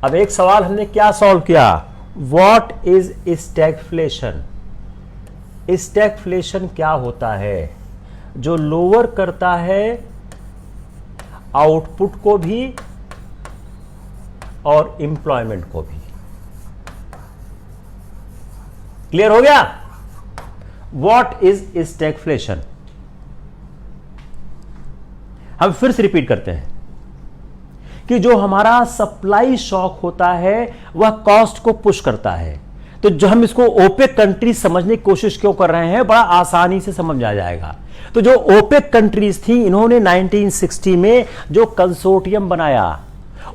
अब एक सवाल हमने क्या सॉल्व किया, व्हाट इज स्टैगफ्लेशन। स्टैगफ्लेशन क्या होता है, जो लोअर करता है आउटपुट को भी और एम्प्लॉयमेंट को भी। क्लियर हो गया, व्हाट इज स्टैगफ्लेशन। हम फिर से रिपीट करते हैं कि जो हमारा सप्लाई शॉक होता है वह कॉस्ट को पुश करता है। तो जो हम इसको ओपेक कंट्री समझने की कोशिश क्यों कर रहे हैं, बड़ा आसानी से समझ आ जाएगा। तो जो ओपेक कंट्रीज थी, इन्होंने 1960 में जो कंसोर्टियम बनाया,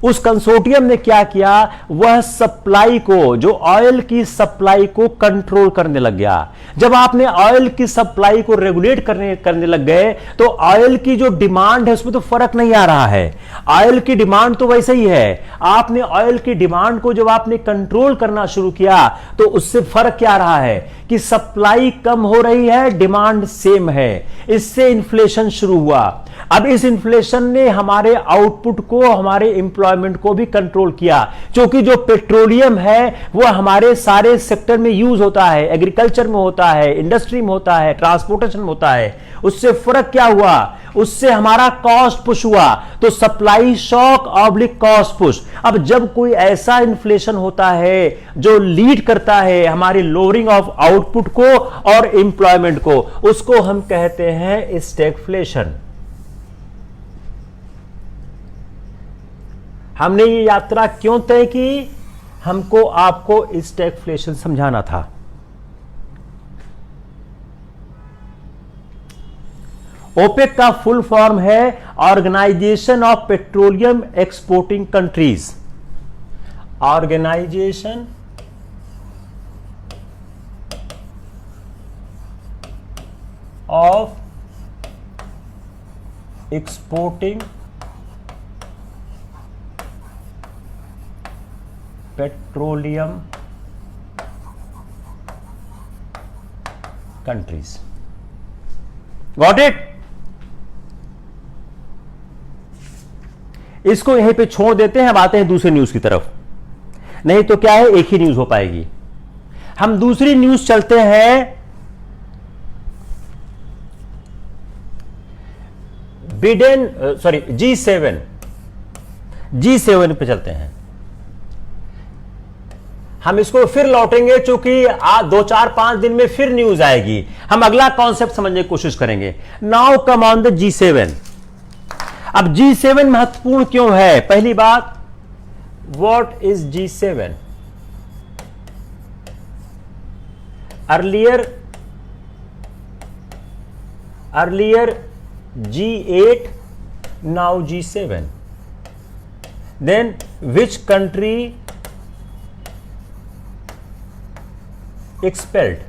उस कंसोर्टियम ने क्या किया, वह सप्लाई को, जो ऑयल की सप्लाई को कंट्रोल करने लग गया। जब आपने ऑयल की सप्लाई को रेगुलेट करने लग गए तो ऑयल की जो डिमांड है उसमें तो फर्क नहीं आ रहा है। ऑयल की डिमांड तो वैसे ही है, आपने ऑयल की डिमांड को जब आपने कंट्रोल करना शुरू किया तो उससे फर्क क्या आ रहा है कि सप्लाई कम हो रही है, डिमांड सेम है। इससे इन्फ्लेशन शुरू हुआ। अब इस इन्फ्लेशन ने हमारे आउटपुट को, हमारे एम्प्लॉयमेंट को भी कंट्रोल किया, क्योंकि जो पेट्रोलियम है वह हमारे सारे सेक्टर में यूज होता है, एग्रीकल्चर में होता है, इंडस्ट्री में होता है, ट्रांसपोर्टेशन में होता है। उससे फर्क क्या हुआ, उससे हमारा कॉस्ट पुश हुआ। तो supply shock oblique cost push. अब जब कोई ऐसा इन्फ्लेशन होता है जो लीड करता है हमारी लोअरिंग ऑफ आउटपुट को और एम्प्लॉयमेंट को, उसको हम कहते हैं स्टैगफ्लेशन। हमने ये यात्रा क्यों तय की, हमको आपको स्टैगफ्लेशन समझाना था। ओपेक का फुल फॉर्म है organisation of petroleum exporting countries. Organisation of exporting petroleum countries. Got it. इसको यहीं पे छोड़ देते हैं, अब आते हैं दूसरे न्यूज की तरफ। नहीं तो क्या है, एक ही न्यूज हो पाएगी। हम दूसरी न्यूज चलते हैं। बिडेन सॉरी G7 पे चलते हैं। हम इसको फिर लौटेंगे क्योंकि आज 2-4-5 दिन में फिर न्यूज आएगी। हम अगला कॉन्सेप्ट समझने की कोशिश करेंगे। Now come on the G7। अब G7 महत्वपूर्ण क्यों है? पहली बात, what is G7? earlier G8, now G7. Then which country expelled?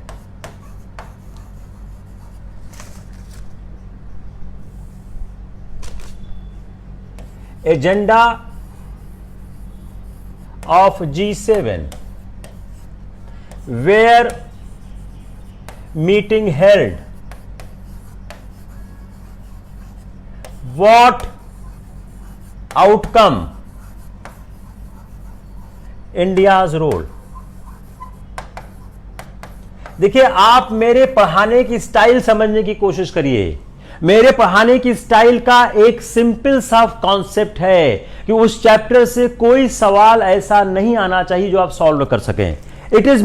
Agenda of G7, where meeting held, what outcome, India's role. देखिए, आप मेरे पढ़ाने की स्टाइल समझने की कोशिश करिए। मेरे पढ़ाने की स्टाइल का एक सिंपल सा कॉन्सेप्ट है कि उस चैप्टर से कोई सवाल ऐसा नहीं आना चाहिए जो आप सॉल्व कर सकें। It is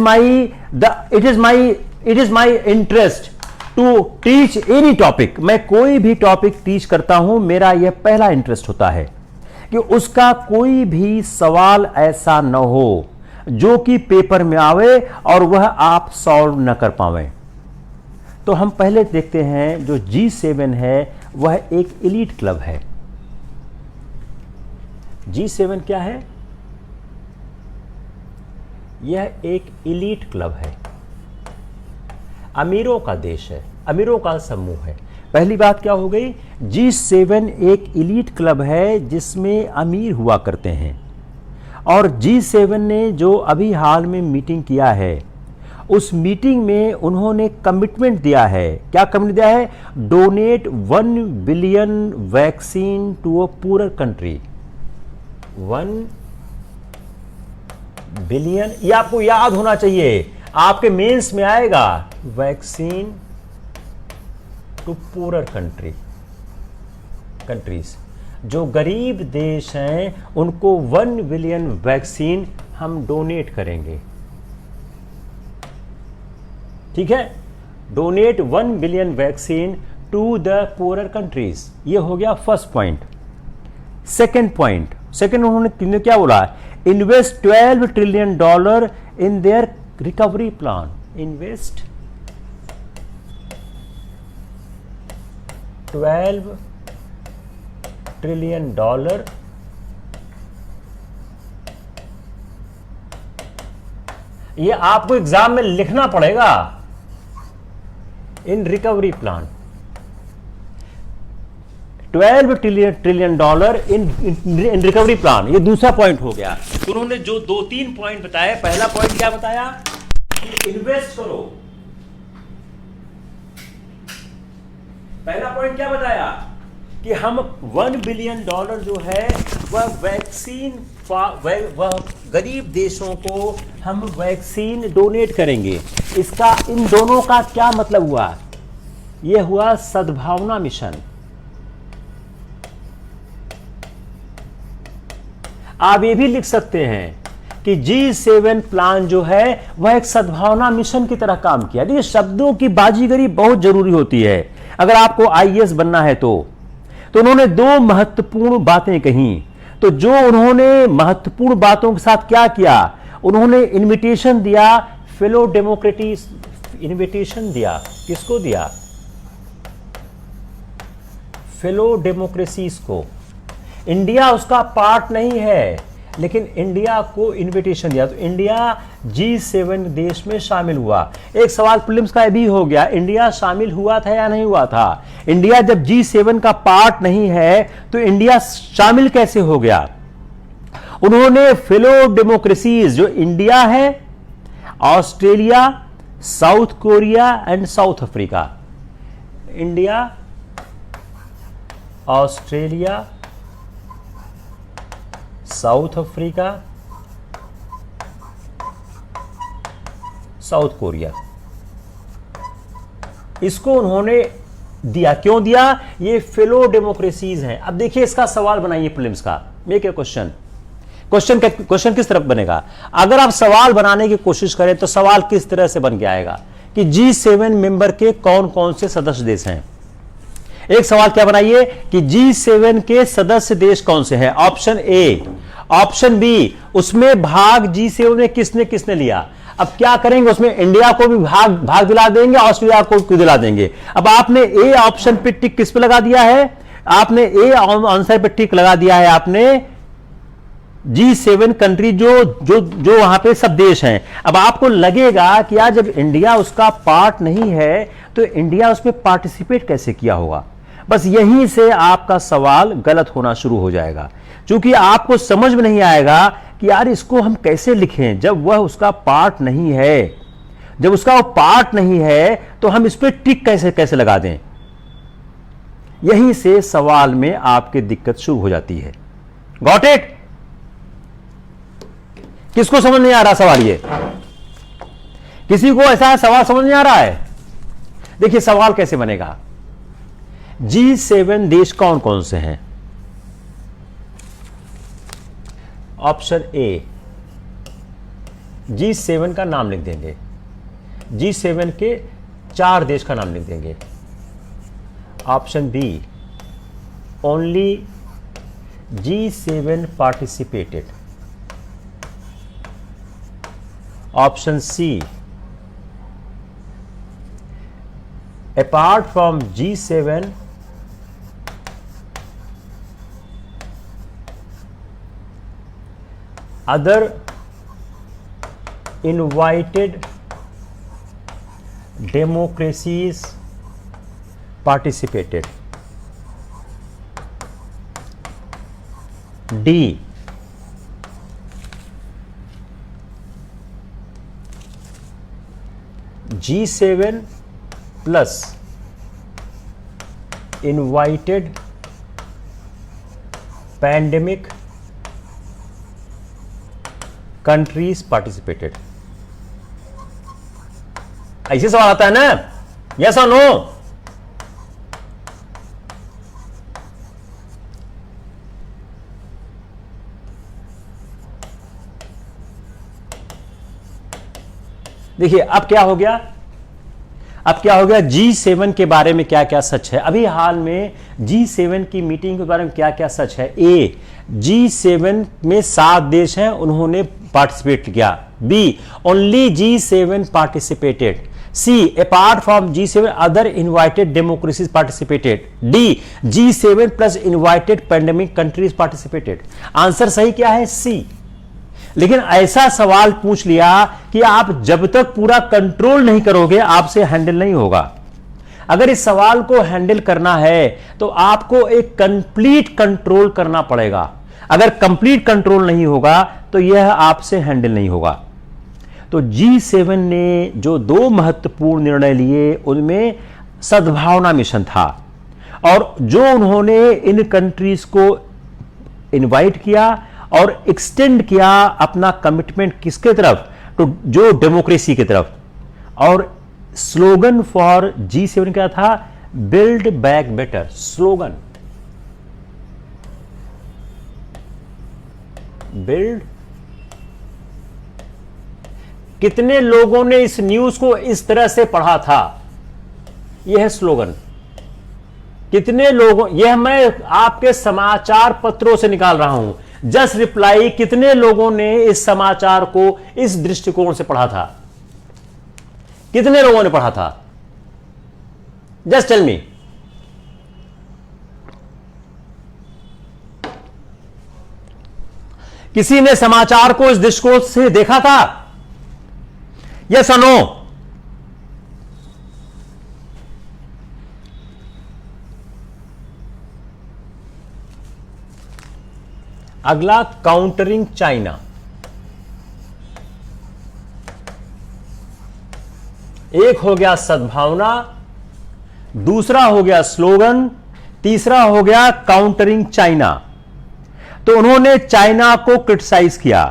my interest to teach any topic. मैं कोई भी टॉपिक टीच करता हूं, मेरा यह पहला इंटरेस्ट होता है कि उसका कोई भी सवाल ऐसा न हो जो कि पेपर में आवे और वह आप सॉल्व न कर पावें। तो हम पहले देखते हैं, जो G7 है वह एक एलीट क्लब है। G7 क्या है? यह एक एलीट क्लब है, अमीरों का देश है, अमीरों का समूह है। पहली बात क्या हो गई? G7 एक एलीट क्लब है जिसमें अमीर हुआ करते हैं। और G7 ने जो अभी हाल में मीटिंग किया है, उस मीटिंग में उन्होंने कमिटमेंट दिया है। क्या कमिटमेंट दिया है? Donate 1 billion vaccine to a poor country. 1 billion, ये आपको याद होना चाहिए, आपके मेंस में आएगा। वैक्सीन टू पुअर कंट्रीज, जो गरीब देश हैं उनको 1 बिलियन वैक्सीन हम डोनेट करेंगे। ठीक है, donate 1 billion vaccine to the poor countries. ये हो गया फर्स्ट पॉइंट। सेकेंड उन्होंने क्या बोला? Invest $12 trillion in their recovery plan. Invest 12 trillion dollar ये आपको एग्जाम में लिखना पड़ेगा। In recovery plan 12 trillion dollar in recovery plan. ये दूसरा पॉइंट हो गया। उन्होंने जो 2-3 पॉइंट बताए, पहला पॉइंट क्या बताया कि इन्वेस्ट करो। पहला पॉइंट क्या बताया कि हम 1 बिलियन डॉलर जो है वह वैक्सीन, वह गरीब देशों को हम वैक्सीन डोनेट करेंगे। इसका इन दोनों का क्या मतलब हुआ? यह हुआ सद्भावना मिशन। आप ये भी लिख सकते हैं कि G7 प्लान जो है वह एक सद्भावना मिशन की तरह काम किया। देखिए, शब्दों की बाजीगरी बहुत जरूरी होती है अगर आपको IAS बनना है तो उन्होंने 2 महत्वपूर्ण बातें कही। तो जो उन्होंने महत्वपूर्ण बातों के साथ क्या किया? उन्होंने इनविटेशन दिया, फेलो डेमोक्रेटिस इनविटेशन दिया। किसको दिया? फेलो डेमोक्रेसीज को। इंडिया उसका पार्ट नहीं है, लेकिन इंडिया को इनविटेशन दिया, तो इंडिया G7 देश में शामिल हुआ। एक सवाल प्रीलिम्स का भी हो गया, इंडिया शामिल हुआ था या नहीं हुआ था? इंडिया जब G7 का पार्ट नहीं है तो इंडिया शामिल कैसे हो गया? उन्होंने फेलो डेमोक्रेसीज जो इंडिया है, Australia, south Korea and south Africa, India, Australia, south Africa, south Korea, इसको उन्होंने दिया। क्यों दिया? ये फेलो डेमोक्रेसीज हैं। अब देखिए, इसका सवाल बनाइए प्रीलिम्स का। मेक ए क्वेश्चन किस तरफ बनेगा? अगर आप सवाल बनाने की कोशिश करें तो सवाल किस तरह से बन के आएगा कि G7 मेंबर के कौन कौन से सदस्य देश हैं। एक सवाल क्या बनाइए कि G7 के सदस्य देश कौन से हैं? ऑप्शन ए, ऑप्शन बी, उसमें भाग G7 में किसने किसने लिया। अब क्या करेंगे, उसमें इंडिया को भी भाग दिला देंगे, ऑस्ट्रेलिया को क्यों दिला देंगे। अब आपने ए ऑप्शन पे टिक किस पे लगा दिया है, आपने ए आंसर पे टिक लगा दिया है आपने G7 कंट्री जो वहां पे सब देश हैं। अब आपको लगेगा कि यार जब इंडिया उसका पार्ट नहीं है तो इंडिया उसमें पार्टिसिपेट कैसे किया होगा। बस यहीं से आपका सवाल गलत होना शुरू हो जाएगा, क्योंकि आपको समझ में नहीं आएगा कि यार इसको हम कैसे लिखें जब वह उसका पार्ट नहीं है। जब उसका वो पार्ट नहीं है तो हम इस पर टिक कैसे लगा दें। यहीं से सवाल में आपके दिक्कत शुरू हो जाती है। Got it? किसको समझ नहीं आ रहा सवाल? ये किसी को ऐसा सवाल समझ नहीं आ रहा है? देखिए सवाल कैसे बनेगा। G7 देश कौन कौन से हैं? ऑप्शन ए, G7 का नाम लिख देंगे, G7 के 4 देश का नाम लिख देंगे। Option B, only G7 participated. Option C, apart from G7 other invited democracies participated। D, G7 plus invited pandemic countries participated। ऐसे सवाल आता है ना, यस और नो। देखिए अब क्या हो गया, G7 के बारे में क्या क्या सच है। अभी हाल में G7 की मीटिंग के बारे में क्या क्या सच है। ए, G7 में 7 देश हैं, उन्होंने पार्टिसिपेट किया। B, only G7 participated. C, apart from G7 other invited democracies participated. D, G7 plus invited pandemic countries participated. Answer सही क्या है? सी। लेकिन ऐसा सवाल पूछ लिया कि आप जब तक पूरा कंट्रोल नहीं करोगे आपसे हैंडल नहीं होगा। अगर इस सवाल को हैंडल करना है तो आपको एक कंप्लीट कंट्रोल करना पड़ेगा। अगर कंप्लीट कंट्रोल नहीं होगा तो यह आपसे हैंडल नहीं होगा। तो G7 ने जो 2 महत्वपूर्ण निर्णय लिए उनमें सद्भावना मिशन था, और जो उन्होंने इन कंट्रीज को इनवाइट किया और एक्सटेंड किया अपना कमिटमेंट किसके तरफ, तो जो डेमोक्रेसी की तरफ। और स्लोगन फॉर G7 क्या था? Build back better. Slogan build. कितने लोगों ने इस न्यूज को इस तरह से पढ़ा था? यह है स्लोगन। कितने लोगों, यह मैं आपके समाचार पत्रों से निकाल रहा हूं। जस्ट रिप्लाई, कितने लोगों ने इस समाचार को इस दृष्टिकोण से पढ़ा था? कितने लोगों ने पढ़ा था? Just tell me. किसी ने समाचार को इस दृष्टिकोण से देखा था? यस और नो? अगला, काउंटरिंग चाइना। एक हो गया सद्भावना, दूसरा हो गया स्लोगन, तीसरा हो गया काउंटरिंग चाइना। तो उन्होंने चाइना को क्रिटिसाइज किया।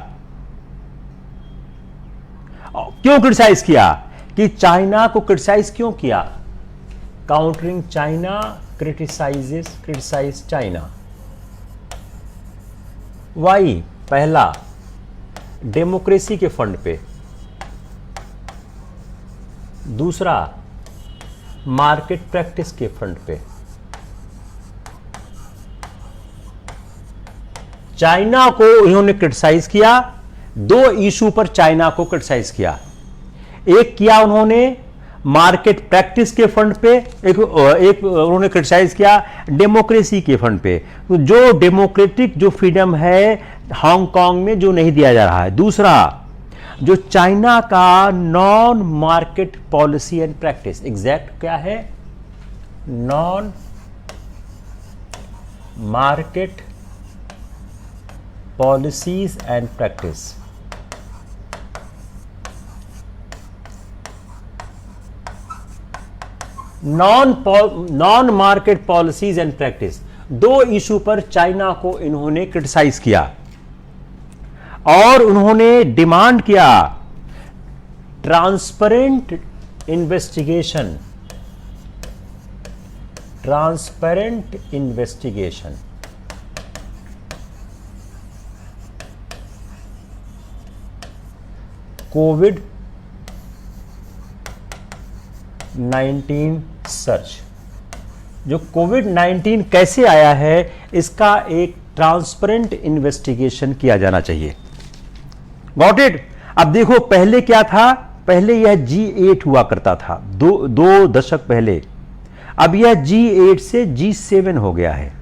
क्यों क्रिटिसाइज किया? कि चाइना को क्रिटिसाइज क्यों किया? Countering China criticise China. Why? पहला, डेमोक्रेसी के फंड पे। दूसरा, मार्केट प्रैक्टिस के फ्रंट पे। चाइना को इन्होंने क्रिटिसाइज किया, 2 इशू पर चाइना को क्रिटिसाइज किया। एक किया उन्होंने मार्केट प्रैक्टिस के फंड पे, एक उन्होंने क्रिटिसाइज किया डेमोक्रेसी के फंड पे। तो जो डेमोक्रेटिक जो फ्रीडम है हांगकांग में जो नहीं दिया जा रहा है। दूसरा, जो चाइना का non market policy and practice, exact क्या है, non market policies and practice. Non market policies and practice, दो इशू पर चाइना को इन्होंने क्रिटिसाइज किया और उन्होंने डिमांड किया ट्रांसपेरेंट इन्वेस्टिगेशन, ट्रांसपेरेंट इन्वेस्टिगेशन। कोविड-19 सर्च, जो कोविड-19 कैसे आया है इसका एक ट्रांसपेरेंट इन्वेस्टिगेशन किया जाना चाहिए। Got it. अब देखो पहले क्या था, पहले यह G8 हुआ करता था दो दशक पहले, अब यह G8 से G7 हो गया है।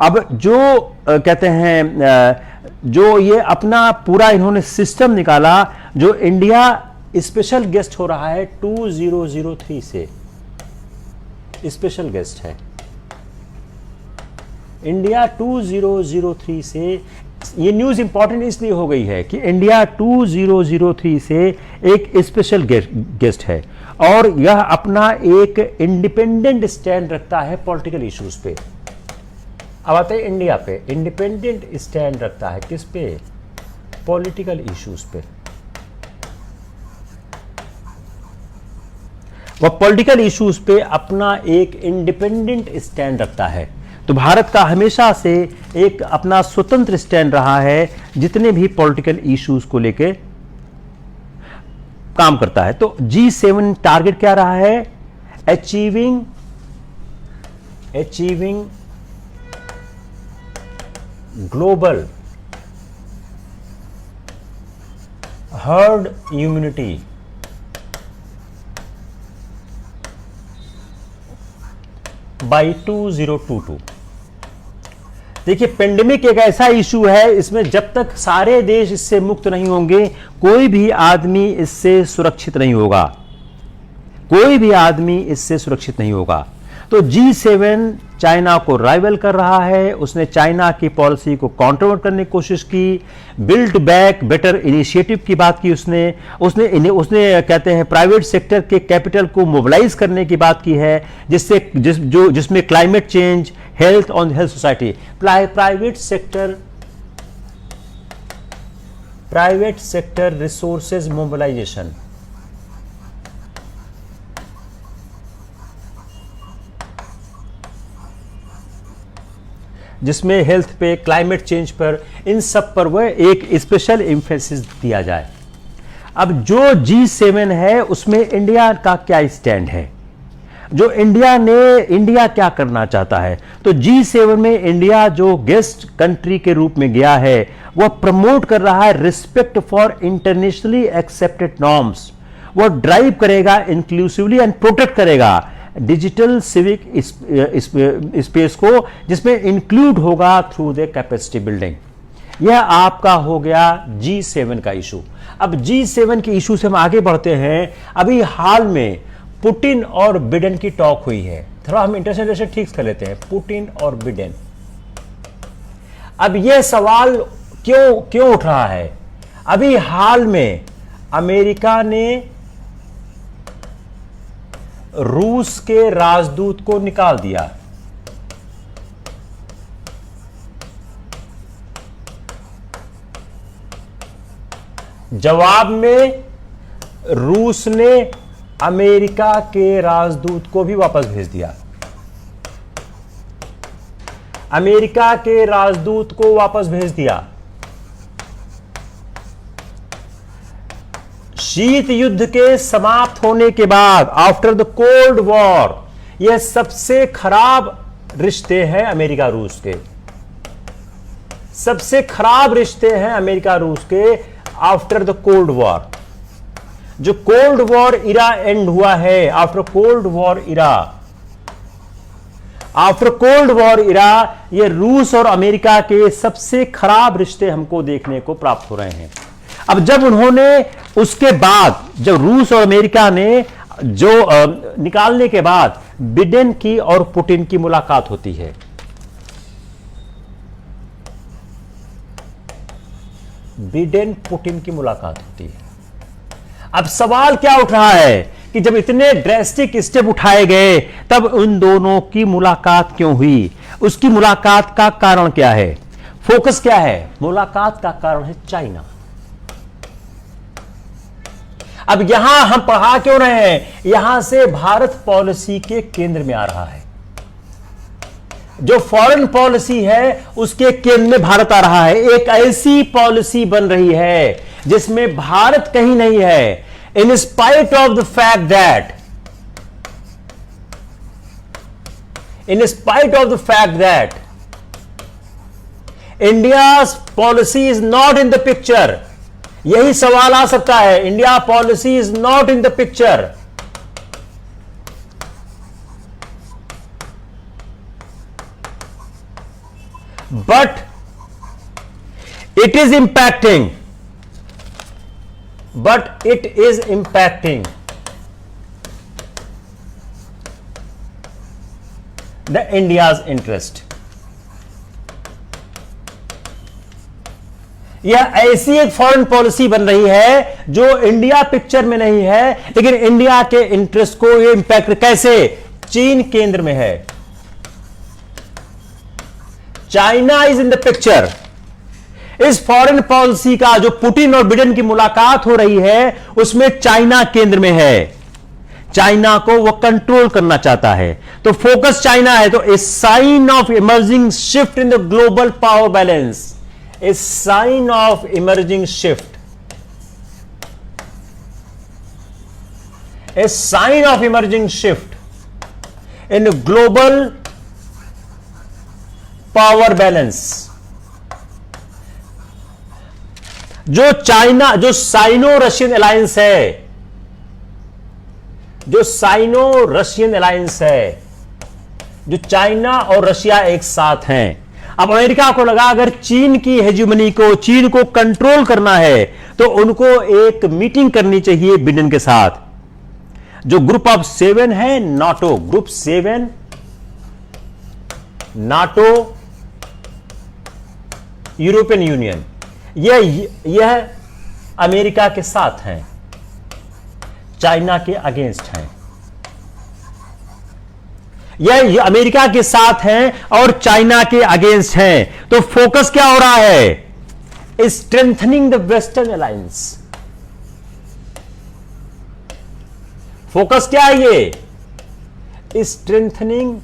अब जो कहते हैं जो ये अपना पूरा इन्होंने सिस्टम निकाला, जो इंडिया स्पेशल गेस्ट हो रहा है 2003 से, स्पेशल गेस्ट है इंडिया 2003 से। ये न्यूज इंपॉर्टेंट इसलिए हो गई है कि इंडिया 2003 से एक स्पेशल गेस्ट है और यह अपना एक इंडिपेंडेंट स्टैंड रखता है पॉलिटिकल इश्यूज पे। अब आते हैं इंडिया पे, इंडिपेंडेंट स्टैंड रखता है किस पे, पॉलिटिकल इश्यूज पे। वह पॉलिटिकल इश्यूज पे अपना एक इंडिपेंडेंट स्टैंड रखता है। तो भारत का हमेशा से एक अपना स्वतंत्र स्टैंड रहा है जितने भी पॉलिटिकल इश्यूज को लेके काम करता है। तो G7 टारगेट क्या रहा है, achieving global herd immunity by 2022। देखिए पेंडेमिक एक ऐसा इशू है, इसमें जब तक सारे देश इससे मुक्त नहीं होंगे कोई भी आदमी इससे सुरक्षित नहीं होगा, कोई भी आदमी इससे सुरक्षित नहीं होगा। तो G7 चाइना को राइवल कर रहा है, उसने चाइना की पॉलिसी को काउंटर करने की कोशिश की, बिल्ड बैक बेटर इनिशिएटिव की बात की उसने कहते हैं प्राइवेट सेक्टर के कैपिटल को मोबिलाइज करने की बात की है, जिसमें climate change, health on health society, private sector resources mobilisation, जिसमें हेल्थ पे, क्लाइमेट चेंज पर, इन सब पर वह एक स्पेशल एम्फेसिस दिया जाए। अब जो G7 है उसमें इंडिया का क्या स्टैंड है, जो इंडिया क्या करना चाहता है। तो G7 में इंडिया जो गेस्ट कंट्री के रूप में गया है वह प्रमोट कर रहा है respect for internationally accepted norms, वह ड्राइव करेगा इंक्लूसिवली एंड प्रोटेक्ट करेगा डिजिटल सिविक स्पेस को, जिसमें इंक्लूड होगा थ्रू द कैपेसिटी बिल्डिंग। यह आपका हो गया G7 का इशू। अब G7 के इशू से हम आगे बढ़ते हैं। अभी हाल में पुतिन और बिडेन की टॉक हुई है, थोड़ा हम इंटरनेशनल रिलेशन ठीक कर लेते हैं, पुतिन और बिडेन। अब यह सवाल क्यों उठ रहा है, अभी हाल में अमेरिका ने रूस के राजदूत को निकाल दिया। जवाब में रूस ने अमेरिका के राजदूत को भी वापस भेज दिया, अमेरिका के राजदूत को वापस भेज दिया। शीत युद्ध के समाप्त होने के बाद, आफ्टर द कोल्ड वॉर, यह सबसे खराब रिश्ते हैं अमेरिका रूस के, सबसे खराब रिश्ते हैं अमेरिका रूस के आफ्टर द कोल्ड वॉर। जो कोल्ड वॉर इरा एंड हुआ है, आफ्टर कोल्ड वॉर इरा, ये रूस और अमेरिका के सबसे खराब रिश्ते हमको देखने को प्राप्त हो रहे हैं। अब जब उन्होंने उसके बाद, जब रूस और अमेरिका ने जो निकालने के बाद बिडेन की और पुतिन की मुलाकात होती है, बिडेन पुतिन की मुलाकात होती है। अब सवाल क्या उठ रहा है कि जब इतने ड्रेस्टिक स्टेप उठाए गए तब उन दोनों की मुलाकात क्यों हुई, उसकी मुलाकात का कारण क्या है, फोकस क्या है? मुलाकात का कारण है चाइना। अब यहां हम पढ़ा क्यों रहे हैं? यहां से भारत पॉलिसी के केंद्र में आ रहा है। जो फॉरेन पॉलिसी है उसके केंद्र में भारत आ रहा है। एक ऐसी पॉलिसी बन रही है जिसमें भारत कहीं नहीं है। In spite of the fact that India's policy is not in the picture. यही सवाल आ सकता है, India policy is not in the picture. But it is impacting the India's interest. यह ऐसी एक फॉरेन पॉलिसी बन रही है जो इंडिया पिक्चर में नहीं है, लेकिन इंडिया के इंटरेस्ट को ये इंपैक्ट कैसे? चीन केंद्र में है। China is in the picture. इस फॉरेन पॉलिसी का जो पुतिन और बिडेन की मुलाकात हो रही है उसमें चाइना केंद्र में है। चाइना को वो कंट्रोल करना चाहता है, तो फोकस चाइना है। तो a sign of emerging shift in the global power balance, a sign of emerging shift, a sign of emerging shift in global power balance. जो साइनो रशियन अलायंस है, जो चाइना और रशिया एक साथ हैं। अब अमेरिका को लगा अगर चीन की हेजिमनी को, चीन को कंट्रोल करना है तो उनको एक मीटिंग करनी चाहिए बिडेन के साथ। जो ग्रुप ऑफ 7 है, NATO group 7, NATO, European union, यह अमेरिका के साथ हैं, चाइना के अगेंस्ट हैं। यह अमेरिका के साथ हैं और चाइना के अगेंस्ट हैं। तो फोकस क्या हो रहा है? Strengthening the western alliance. Focus क्या है ये? Strengthening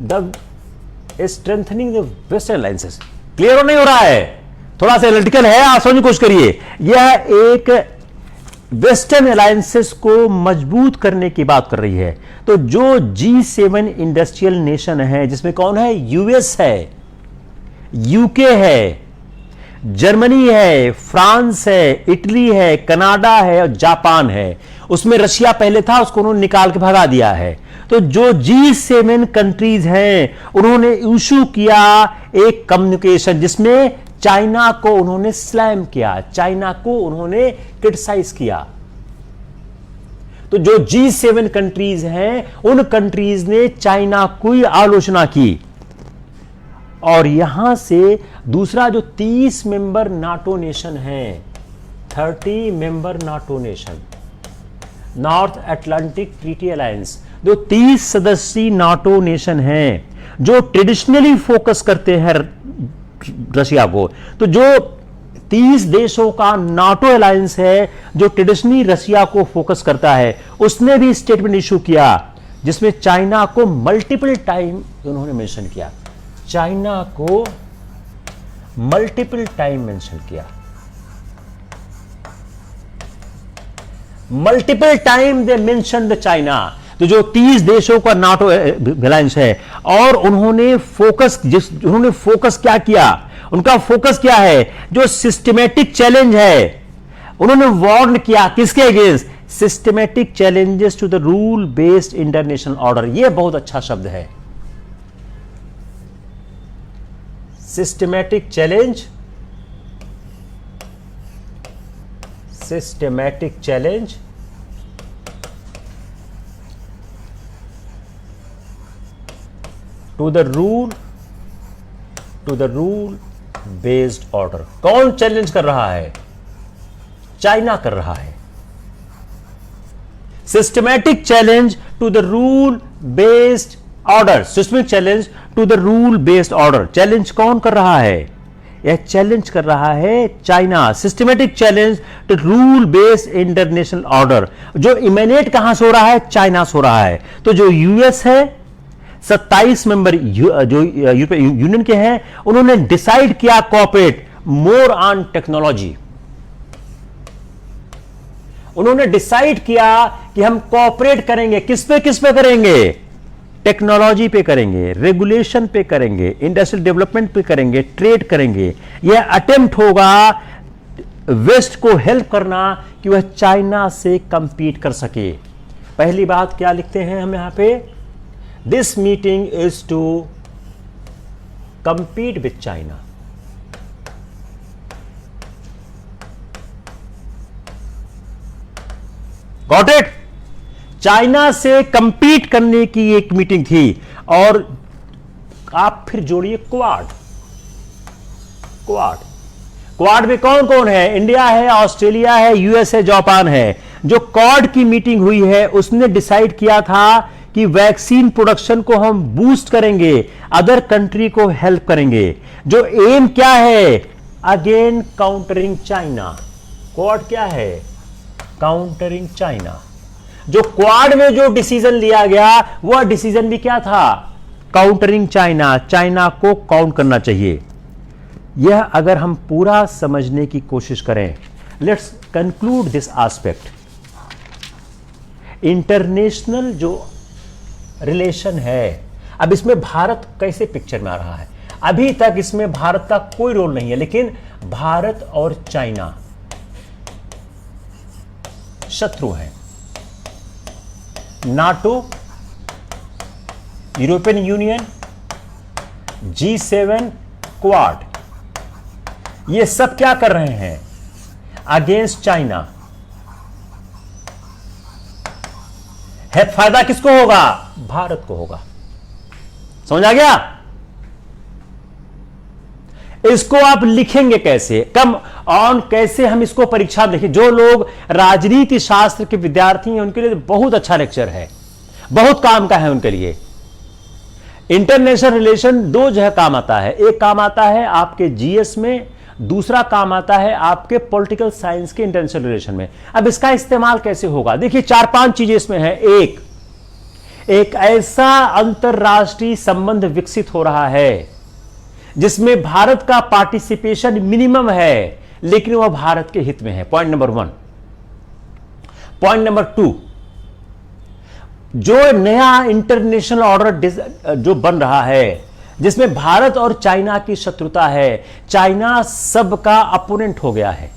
the western alliances. Clear हो नहीं हो रहा है? थोड़ा सा एनालिटिकल है, आप समझने की कोशिश करिए। यह एक वेस्टर्न अलायंसेस को मजबूत करने की बात कर रही है। तो जो G7 इंडस्ट्रियल नेशन है, जिसमें कौन है? यूएस है, यूके है, जर्मनी है, फ्रांस है, इटली है, कनाडा है और जापान है। उसमें रशिया पहले था, उसको उन्होंने निकाल के भगा दिया है। तो जो G7 कंट्रीज हैं उन्होंने इशू किया एक कम्युनिकेशन जिसमें चाइना को उन्होंने स्लैम किया, चाइना को उन्होंने क्रिटिसाइज किया। तो जो G7 कंट्रीज हैं उन कंट्रीज ने चाइना की आलोचना की। और यहां से दूसरा जो 30 मेंबर नाटो नेशन है, 30 member NATO nation, north Atlantic treaty alliance, जो 30 सदस्यीय नाटो नेशन हैं जो ट्रेडिशनली फोकस करते हैं रशिया को। तो जो 30 देशों का नाटो अलायंस है जो ट्रेडिशनली रशिया को फोकस करता है, उसने भी स्टेटमेंट इशू किया जिसमें चाइना को मल्टीपल टाइम उन्होंने मेंशन किया। चाइना को मल्टीपल टाइम मेंशन किया, multiple time they mention the China. तो जो 30 देशों का नाटो अलायंस है और उन्होंने फोकस क्या किया? उनका फोकस क्या है? जो सिस्टमेटिक चैलेंज है उन्होंने वार्न किया किसके against? Systematic challenges to the rule based international order. यह बहुत अच्छा शब्द है, systematic challenge, systematic challenge to the rule based order. कौन चैलेंज कर रहा है? चाइना कर रहा है। Systematic challenge to the rule based order, systemic challenge to the rule based order. Challenge कौन कर रहा है? यह चैलेंज कर रहा है China. Systematic challenge to rule based international order, जो इमेनेट कहां से हो रहा है? चाइना से हो रहा है। तो जो यूएस है, 27 मेंबर जो यूरोपियन यूनियन के हैं, उन्होंने डिसाइड किया कॉपरेट मोर ऑन टेक्नोलॉजी। उन्होंने डिसाइड किया कि हम कोऑपरेट करेंगे। किस पे करेंगे? टेक्नोलॉजी पे करेंगे, रेगुलेशन पे करेंगे, इंडस्ट्रियल डेवलपमेंट पे करेंगे, ट्रेड करेंगे। यह अटेम्प्ट होगा वेस्ट को हेल्प करना कि वह चाइना से कंपीट कर सके। पहली बात क्या लिखते हैं हम यहां पे? This meeting is to compete with China. Got it? China से कंपीट करने की एक मीटिंग थी। और आप फिर जोड़िए क्वाड। क्वाड में कौन कौन है? इंडिया है, ऑस्ट्रेलिया है, यूएस है, जापान है। जो क्वाड की मीटिंग हुई है उसने डिसाइड किया था कि वैक्सीन प्रोडक्शन को हम बूस्ट करेंगे, अदर कंट्री को हेल्प करेंगे। जो एम क्या है? Again countering China. क्वाड क्या है? Countering China. जो क्वाड में जो डिसीजन लिया गया वह डिसीजन भी क्या था? Countering China. चाइना को काउंट करना चाहिए। यह अगर हम पूरा समझने की कोशिश करें, let's conclude this aspect. International जो रिलेशन है, अब इसमें भारत कैसे पिक्चर में आ रहा है? अभी तक इसमें भारत का कोई रोल नहीं है, लेकिन भारत और चाइना शत्रु हैं। NATO, European union, G7, quad, ये सब क्या कर रहे हैं? Against China. है फायदा किसको होगा? भारत को होगा। समझ आ गया? इसको आप लिखेंगे कैसे? कम ऑन कैसे हम इसको परीक्षा में लिखें? जो लोग राजनीति शास्त्र के विद्यार्थी हैं उनके लिए बहुत अच्छा लेक्चर है, बहुत काम का है उनके लिए। इंटरनेशनल रिलेशन दो जगह काम आता है। एक काम आता है आपके जीएस में, दूसरा काम आता है आपके पॉलिटिकल साइंस के इंटरनेशनल रिलेशन में। अब इसका इस्तेमाल कैसे होगा? देखिए 4-5 चीजें इसमें है। एक ऐसा अंतरराष्ट्रीय संबंध विकसित हो रहा है जिसमें भारत का पार्टिसिपेशन मिनिमम है, लेकिन वह भारत के हित में है। Point number 1। पॉइंट नंबर 2, जो नया इंटरनेशनल ऑर्डर जो बन रहा है जिसमें भारत और चाइना की शत्रुता है, चाइना सबका अपोनेंट हो गया है।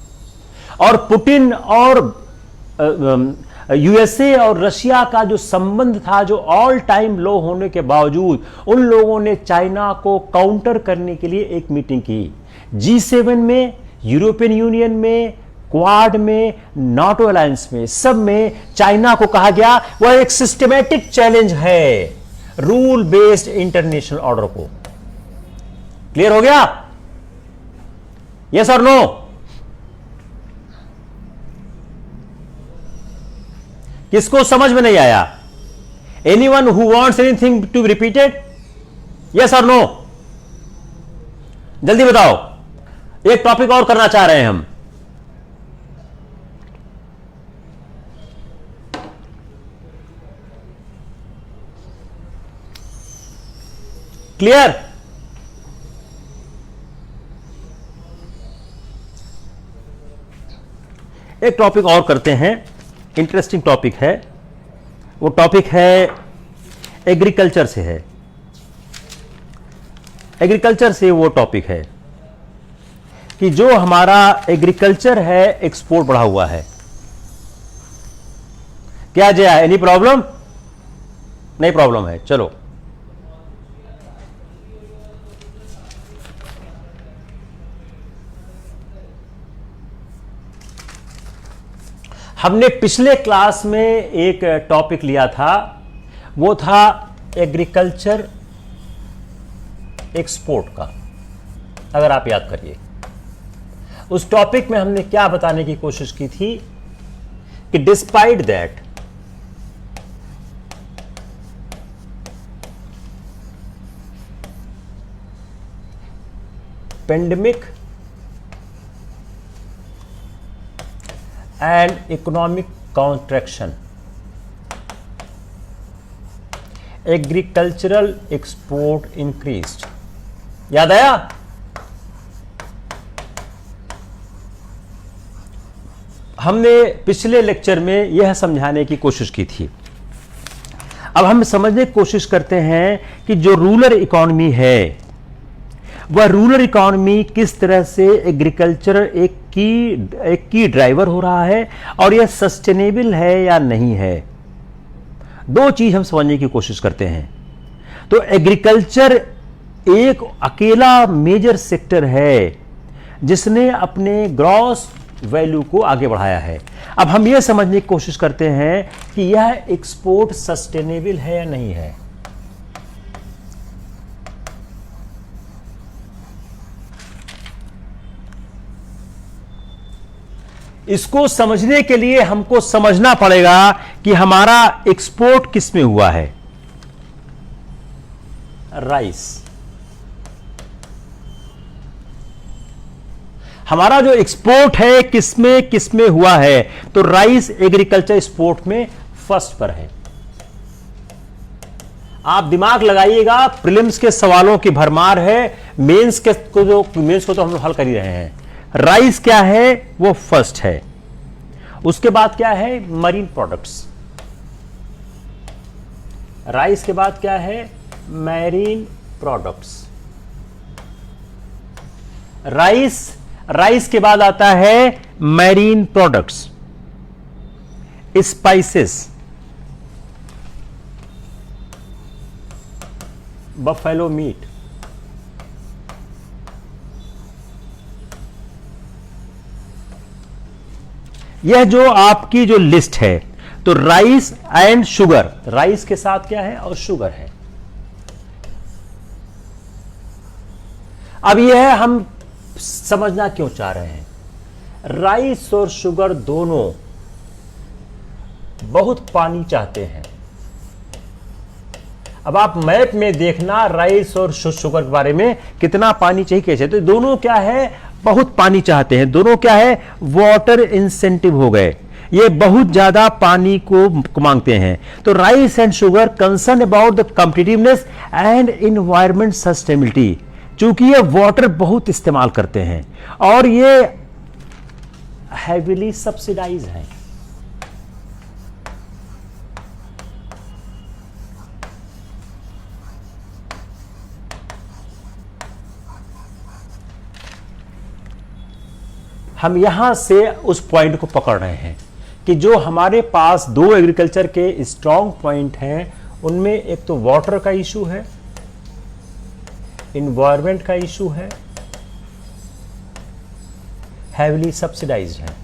और पुतिन और यूएसए और रशिया का जो संबंध था, जो ऑल टाइम लो होने के बावजूद उन लोगों ने चाइना को काउंटर करने के लिए एक मीटिंग की। G7 में, यूरोपियन यूनियन में, क्वाड में, नाटो अलायंस में, सब में चाइना को कहा गया वह एक सिस्टमैटिक चैलेंज है रूल बेस्ड इंटरनेशनल ऑर्डर को। क्लियर हो गया? यस और नो? किसको समझ में नहीं आया? Anyone who wants anything to be repeated? Yes और नो? जल्दी बताओ। एक टॉपिक और करना चाह रहे हैं हम। क्लियर? एक टॉपिक और करते हैं, इंटरेस्टिंग टॉपिक है। वो टॉपिक है एग्रीकल्चर से है। एग्रीकल्चर से वो टॉपिक है कि जो हमारा एग्रीकल्चर है एक्सपोर्ट बढ़ा हुआ है। क्या जया, एनी प्रॉब्लम? नहीं प्रॉब्लम है, चलो। हमने पिछले क्लास में एक टॉपिक लिया था, वो था एग्रीकल्चर एक्सपोर्ट का, अगर आप याद करिए। उस टॉपिक में हमने क्या बताने की कोशिश की थी कि despite that pandemic and economic contraction, agricultural export increased. याद आया? हमने पिछले लेक्चर में यह समझाने की कोशिश की थी। अब हम समझने की कोशिश करते हैं कि जो रूरल इकोनॉमी है, वह रूरल इकोनॉमी किस तरह से एग्रीकल्चर एक की ड्राइवर हो रहा है और यह सस्टेनेबल है या नहीं है। दो चीज हम समझने की कोशिश करते हैं। तो एग्रीकल्चर एक अकेला मेजर सेक्टर है जिसने अपने ग्रॉस वैल्यू को आगे बढ़ाया है। अब हम यह समझने की कोशिश करते हैं कि यह एक्सपोर्ट सस्टेनेबल है या नहीं है। इसको समझने के लिए हमको समझना पड़ेगा कि हमारा एक्सपोर्ट किस में हुआ है। राइस, हमारा जो एक्सपोर्ट है किसमें हुआ है, तो राइस एग्रीकल्चर एक्सपोर्ट में फर्स्ट पर है। आप दिमाग लगाइएगा, प्रीलिम्स के सवालों की भरमार है, मेंस को तो हम हल कर ही रहे हैं। राइस क्या है, वो फर्स्ट है। उसके बाद क्या है, मरीन प्रोडक्ट्स। राइस के बाद क्या है, मैरीन प्रोडक्ट्स। राइस के बाद आता है marine products, spices, buffalo meet, यह जो आपकी जो लिस्ट है, तो राइस एंड शुगर, राइस के साथ क्या है और शुगर है। अब यह हम समझना क्यों चाह रहे हैं, राइस और शुगर दोनों बहुत पानी चाहते हैं। अब आप मैप में देखना राइस और शुगर के बारे में, कितना पानी चाहिए कैसे, तो दोनों क्या है, बहुत पानी चाहते हैं। दोनों क्या है, वाटर इंसेंटिव हो गए, ये बहुत ज्यादा पानी को मांगते हैं। तो rice and sugar concern about the competitiveness and environment sustainability, चूंकि ये वाटर बहुत इस्तेमाल करते हैं और ये हैवीली सब्सिडाइज हैं। हम यहां से उस पॉइंट को पकड़ रहे हैं कि जो हमारे पास दो एग्रीकल्चर के स्ट्रॉन्ग पॉइंट हैं, उनमें एक तो वाटर का इशू है, इन्वायरमेंट का इशू है, हैवीली सब्सिडाइज्ड है।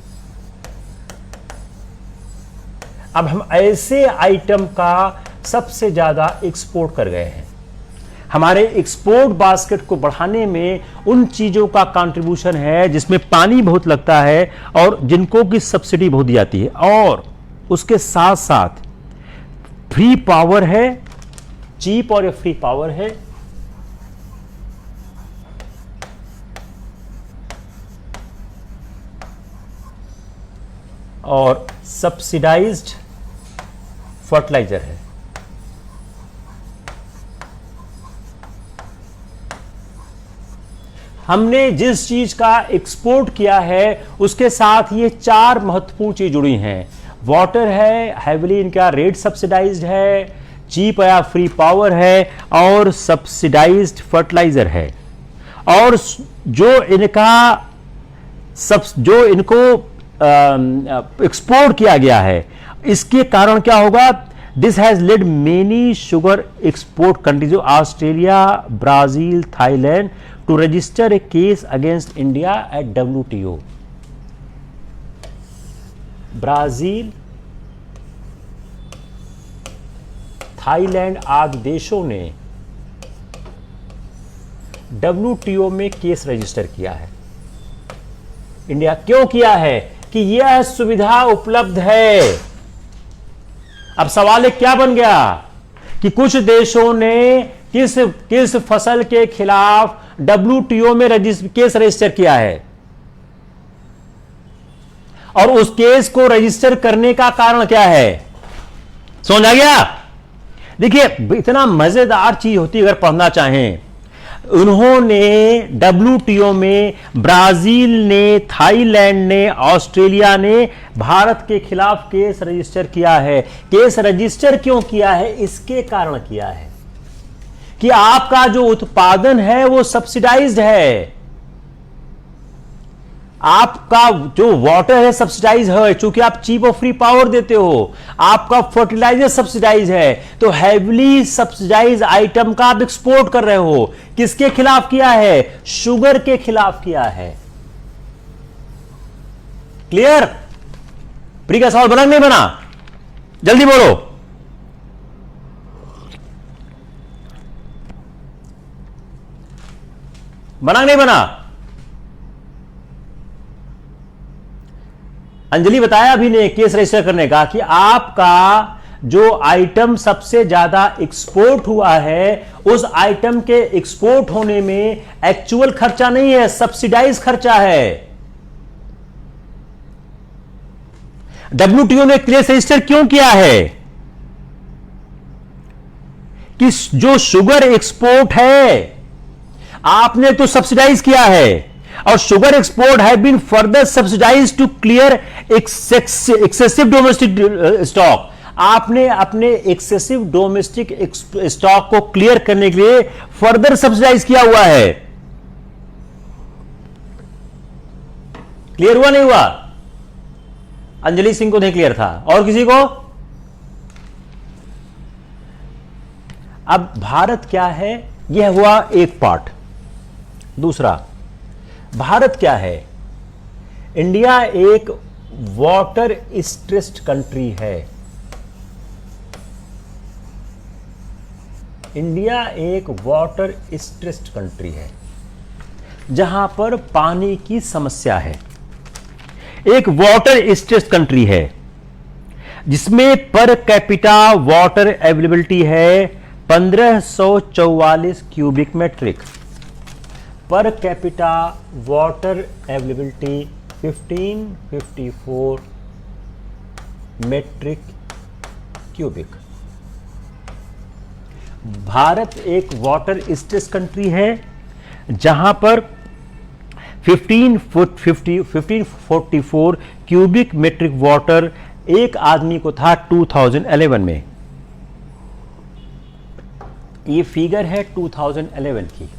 अब हम ऐसे आइटम का सबसे ज्यादा एक्सपोर्ट कर गए हैं। हमारे एक्सपोर्ट बास्केट को बढ़ाने में उन चीजों का कंट्रीब्यूशन है जिसमें पानी बहुत लगता है और जिनको की सब्सिडी बहुत दी जाती है, और उसके साथ साथ फ्री पावर है, चीप और फ्री पावर है, और सब्सिडाइज्ड फर्टिलाइजर है। हमने जिस चीज का एक्सपोर्ट किया है उसके साथ ये चार महत्वपूर्ण चीज जुड़ी हैं। वाटर है, हैवीली इनका रेट सब्सिडाइज्ड है, चीप या फ्री पावर है, और सब्सिडाइज्ड फर्टिलाइजर है। और जो इनका सब जो इनको एक्सपोर्ट किया गया है, इसके कारण क्या होगा? This has led many sugar export countries, Australia, Brazil, Thailand, to register a case against India at WTO। Brazil, Thailand आदि देशों ने WTO में केस रजिस्टर किया है। इंडिया क्यों किया है? कि यह सुविधा उपलब्ध है। अब सवाल एक क्या बन गया कि कुछ देशों ने किस फसल के खिलाफ WTO में केस रजिस्टर किया है, और उस केस को रजिस्टर करने का कारण क्या है? समझ आ गया? देखिए, इतना मजेदार चीज होती है अगर पढ़ना चाहें। उन्होंने WTO में ब्राजील ने, थाईलैंड ने, ऑस्ट्रेलिया ने भारत के खिलाफ केस रजिस्टर किया है। केस रजिस्टर क्यों किया है? इसके कारण किया है कि आपका जो उत्पादन है वो सब्सिडाइज्ड है, आपका जो वाटर है सब्सिडाइज है, चूंकि आप चीप और फ्री पावर देते हो, आपका फर्टिलाइजर सब्सिडाइज है, तो हैवीली सब्सिडाइज आइटम का आप एक्सपोर्ट कर रहे हो। किसके खिलाफ किया है? शुगर के खिलाफ किया है। क्लियर? प्री का सवाल बना नहीं बना? जल्दी बोलो। बना नहीं बना? अंजलि बताया अभी ने केस रजिस्टर करने का कि आपका जो आइटम सबसे ज्यादा एक्सपोर्ट हुआ है, उस आइटम के एक्सपोर्ट होने में एक्चुअल खर्चा नहीं है, सब्सिडाइज खर्चा है। WTO ने केस रजिस्टर क्यों किया है? कि जो शुगर एक्सपोर्ट है आपने तो सब्सिडाइज किया है, और sugar export have been further subsidised to clear excessive domestic stock. आपने अपने एक्सेसिव डोमेस्टिक स्टॉक को क्लियर करने के लिए फर्दर सब्सिडाइज किया हुआ है। क्लियर हुआ नहीं हुआ? अंजलि सिंह को नहीं क्लियर था, और किसी को? अब भारत क्या है, यह हुआ एक पार्ट। दूसरा, भारत क्या है? इंडिया एक वाटर स्ट्रेस्ड कंट्री है। इंडिया एक वाटर स्ट्रेस्ड कंट्री है, जहां पर पानी की समस्या है। एक वाटर स्ट्रेस्ड कंट्री है जिसमें पर कैपिटा वाटर अवेलेबिलिटी है 1544 cubic metric. Per capita water availability 1554 metric cubic. भारत एक वाटर स्ट्रेस्ड कंट्री है जहां पर 1544 क्यूबिक मेट्रिक वाटर एक आदमी को था 2011 में। ये फिगर है 2011 की।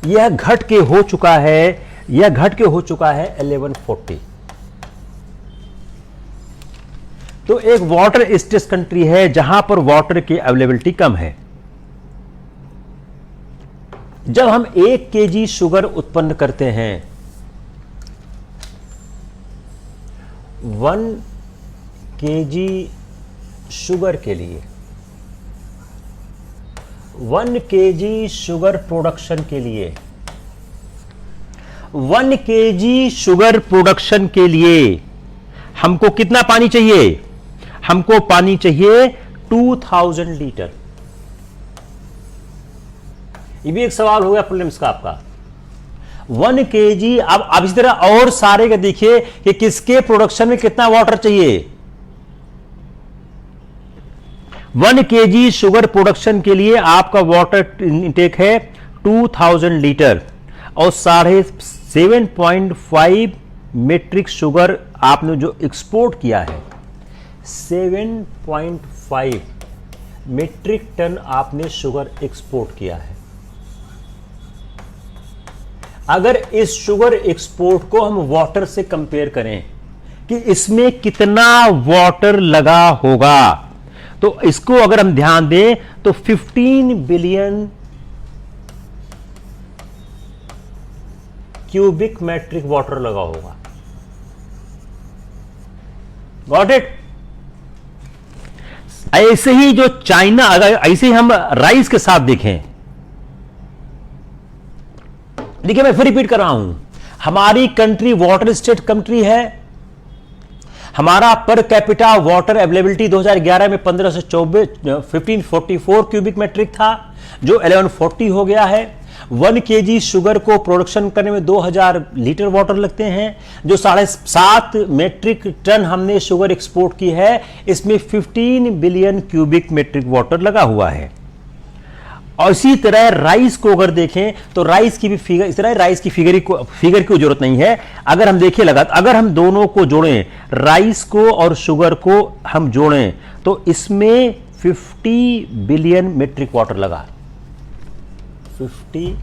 यह घट के हो चुका है 1140। तो एक वाटर स्ट्रेस्ड कंट्री है जहां पर वाटर की अवेलेबिलिटी कम है। जब हम 1 kg शुगर उत्पन्न करते हैं, 1 kg शुगर के लिए, 1 kg शुगर प्रोडक्शन के लिए, 1 kg शुगर प्रोडक्शन के लिए हमको कितना पानी चाहिए? हमको पानी चाहिए 2000 लीटर। ये भी एक सवाल हो गया प्रीलिम्स का आपका। 1 kg। अब इस तरह और सारे का देखिए कि किसके प्रोडक्शन में कितना वाटर चाहिए। 1 kg शुगर प्रोडक्शन के लिए आपका वाटर इनटेक है 2000 लीटर, और 7.5 मेट्रिक शुगर आपने जो एक्सपोर्ट किया है, 7.5 मेट्रिक टन आपने शुगर एक्सपोर्ट किया है। अगर इस शुगर एक्सपोर्ट को हम वाटर से कंपेयर करें कि इसमें कितना वाटर लगा होगा, तो इसको अगर हम ध्यान दें तो 15 बिलियन क्यूबिक मेट्रिक वाटर लगा होगा। Got it? ऐसे ही जो चाइना, अगर ऐसे ही हम राइस के साथ देखें, देखिए मैं फिर रिपीट कर रहा हूं, हमारी कंट्री वाटर स्टेट कंट्री है। हमारा पर कैपिटा वाटर अवेलेबिलिटी 2011 में 15 से 1544 क्यूबिक मेट्रिक था, जो 1140 हो गया है। 1 केजी शुगर को प्रोडक्शन करने में 2000 लीटर वाटर लगते हैं, जो 7.5 मेट्रिक टन हमने शुगर एक्सपोर्ट की है, इसमें 15 बिलियन क्यूबिक मेट्रिक वाटर लगा हुआ है। और इसी तरह राइस को अगर देखें तो राइस की भी फिगर, इस तरह राइस की फिगर की जरूरत नहीं है। अगर हम देखें लगातार, अगर हम दोनों को जोड़ें, राइस को और शुगर को हम जोड़ें, तो इसमें 50 बिलियन मेट्रिक वाटर लगा। 50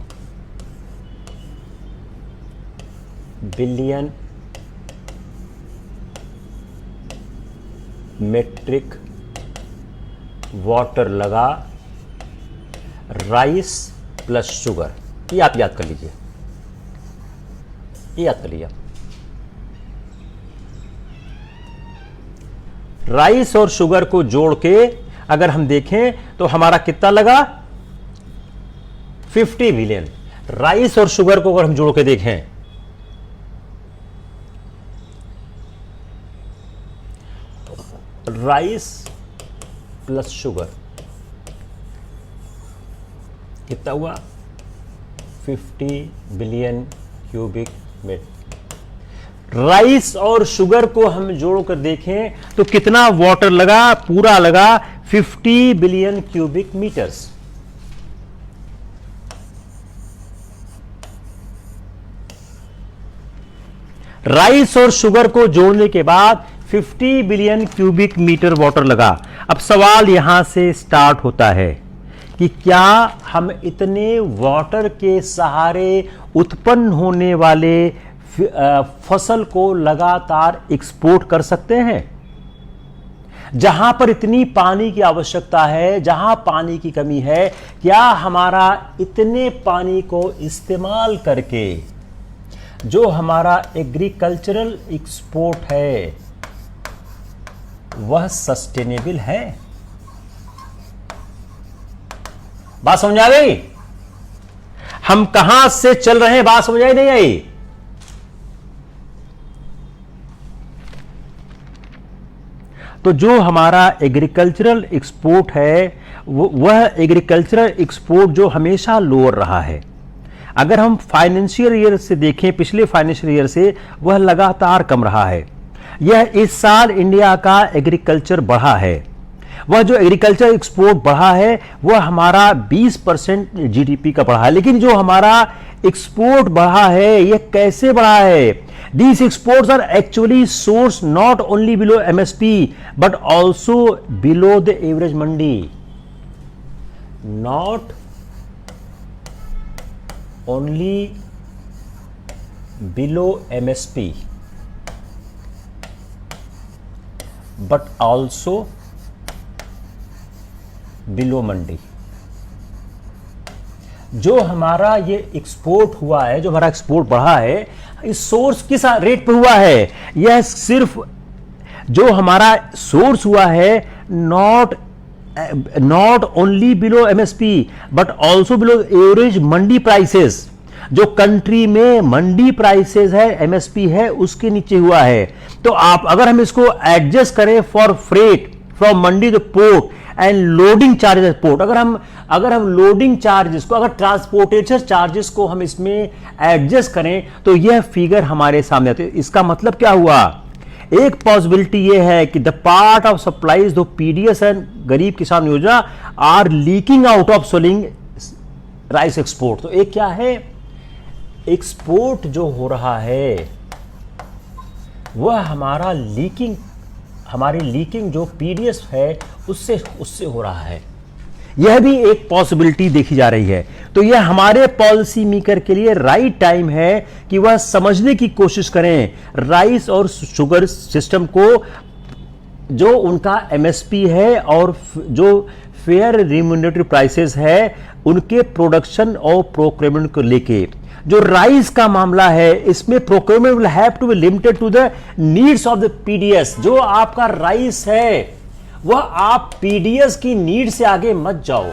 बिलियन मेट्रिक वाटर लगा राइस प्लस शुगर। ये आप याद कर लीजिए, ये याद कर लीजिए। राइस और शुगर को जोड़ के अगर हम देखें तो हमारा कितना लगा? 50 बिलियन। राइस और शुगर को अगर हम जोड़ के देखें, राइस प्लस शुगर कितना हुआ? 50 बिलियन क्यूबिक मीटर। राइस और शुगर को हम जोड़कर देखें तो कितना वाटर लगा? पूरा लगा 50 बिलियन क्यूबिक मीटर्स। राइस और शुगर को जोड़ने के बाद 50 बिलियन क्यूबिक मीटर वाटर लगा। अब सवाल यहां से स्टार्ट होता है कि क्या हम इतने वाटर के सहारे उत्पन्न होने वाले फसल को लगातार एक्सपोर्ट कर सकते हैं? जहां पर इतनी पानी की आवश्यकता है, जहां पानी की कमी है, क्या हमारा इतने पानी को इस्तेमाल करके जो हमारा एग्रीकल्चरल एक्सपोर्ट है वह सस्टेनेबल है? बात समझ आ गई? हम कहां से चल रहे हैं, बात समझ आई नहीं आई? तो जो हमारा एग्रीकल्चरल एक्सपोर्ट है वह एग्रीकल्चरल एक्सपोर्ट जो हमेशा लोअर रहा है। अगर हम फाइनेंशियल ईयर से देखें, पिछले फाइनेंशियल ईयर से, वह लगातार कम रहा है। यह इस साल इंडिया का एग्रीकल्चर बढ़ा है। वह जो एग्रीकल्चर एक्सपोर्ट बढ़ा है वह हमारा 20% जीडीपी का बढ़ा है। लेकिन जो हमारा एक्सपोर्ट बढ़ा है यह कैसे बढ़ा है? These exports are actually sourced not only below MSP but also below the average mandi. Not only below MSP but also below मंडी। जो हमारा ये एक्सपोर्ट हुआ है, जो हमारा एक्सपोर्ट बढ़ा है, इस सोर्स किस रेट पे हुआ है? यह सिर्फ जो हमारा सोर्स हुआ है not only below MSP but also below average Mandi prices. जो कंट्री में मंडी प्राइसेस है, एमएसपी है, उसके नीचे हुआ है। तो आप अगर हम इसको एडजस्ट करें for freight from Mandi two port and loading charges port, अगर हम लोडिंग चार्जेस को, अगर ट्रांसपोर्टेशन चार्जेस को हम इसमें एडजस्ट करें तो यह फिगर हमारे सामने आती है। इसका मतलब क्या हुआ? एक पॉसिबिलिटी यह है कि the part of supplies to PDS and गरीब किसान योजना are leaking out of selling rice export. तो एक क्या है? एक्सपोर्ट जो हो रहा है वह हमारा लीकिंग, हमारी लीकिंग जो पीडीएस है उससे हो रहा है। यह भी एक पॉसिबिलिटी देखी जा रही है। तो यह हमारे पॉलिसी मेकर के लिए राइट टाइम है कि वह समझने की कोशिश करें राइस और शुगर सिस्टम को, जो उनका एमएसपी है और जो फेयर रिम्यूनरेटरी प्राइसेस है, उनके प्रोडक्शन और प्रोक्योरमेंट को लेके। जो राइस का मामला है, इसमें procurement will have to be limited to the needs of the PDS. जो आपका राइस है वह आप पीडीएस की नीड से आगे मत जाओ,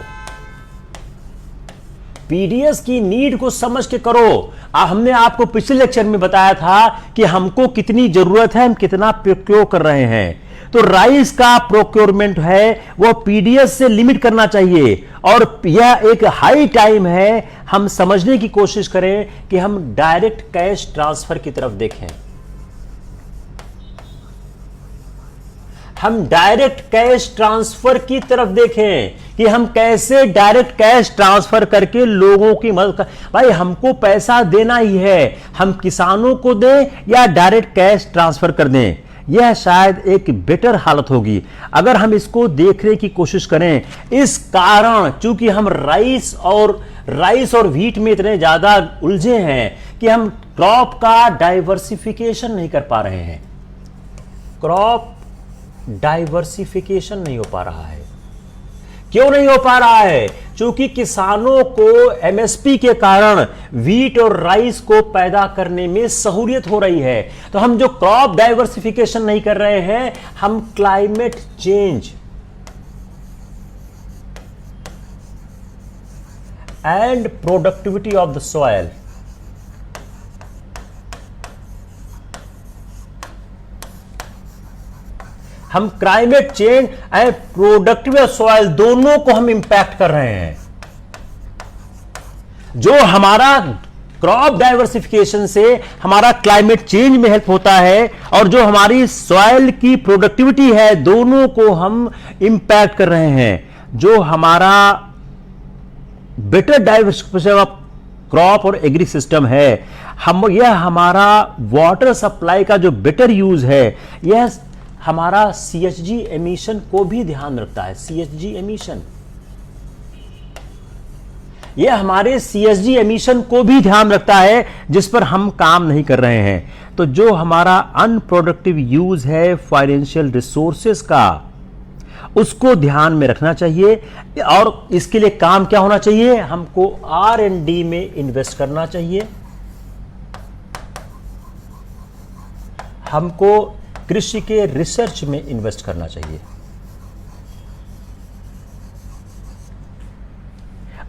पीडीएस की नीड को समझ के करो। हमने आपको पिछले लेक्चर में बताया था कि हमको कितनी जरूरत है, हम कितना प्रोक्योर कर रहे हैं। तो राइस का प्रोक्योरमेंट है वो पीडीएस से लिमिट करना चाहिए, और यह एक हाई टाइम है हम समझने की कोशिश करें कि हम डायरेक्ट कैश ट्रांसफर की तरफ देखें। हम डायरेक्ट कैश ट्रांसफर की तरफ देखें कि हम कैसे डायरेक्ट कैश ट्रांसफर करके लोगों की मदद कर। भाई हमको पैसा देना ही है, हम किसानों को दें या डायरेक्ट कैश ट्रांसफर कर दें, यह शायद एक बेटर हालत होगी अगर हम इसको देखने की कोशिश करें। इस कारण चूंकि हम राइस और व्हीट में इतने ज्यादा उलझे हैं कि हम क्रॉप का डाइवर्सिफिकेशन नहीं कर पा रहे हैं, क्रॉप डाइवर्सिफिकेशन नहीं हो पा रहा है। क्यों नहीं हो पा रहा है? क्योंकि किसानों को एमएसपी के कारण व्हीट और राइस को पैदा करने में सहूलियत हो रही है। तो हम जो क्रॉप डाइवर्सिफिकेशन नहीं कर रहे हैं, हम climate change and productivity of the soil, हम climate change and productivity of soil दोनों को हम इंपैक्ट कर रहे हैं। जो हमारा क्रॉप डाइवर्सिफिकेशन से हमारा क्लाइमेट चेंज में हेल्प होता है, और जो हमारी सॉइल की प्रोडक्टिविटी है, दोनों को हम इंपैक्ट कर रहे हैं। जो हमारा बेटर डाइवर्सिफिकेशन ऑफ क्रॉप और एग्री सिस्टम है, यह हमारा वाटर सप्लाई का जो बेटर यूज है, यह हमारा CHG एमिशन को भी ध्यान रखता है। CHG एमिशन, यह हमारे CHG एमिशन को भी ध्यान रखता है, जिस पर हम काम नहीं कर रहे हैं। तो जो हमारा अनप्रोडक्टिव यूज है फाइनेंशियल रिसोर्सेस का, उसको ध्यान में रखना चाहिए। और इसके लिए काम क्या होना चाहिए? हमको R&D में इन्वेस्ट करना चाहिए, हमको कृषि के रिसर्च में इन्वेस्ट करना चाहिए।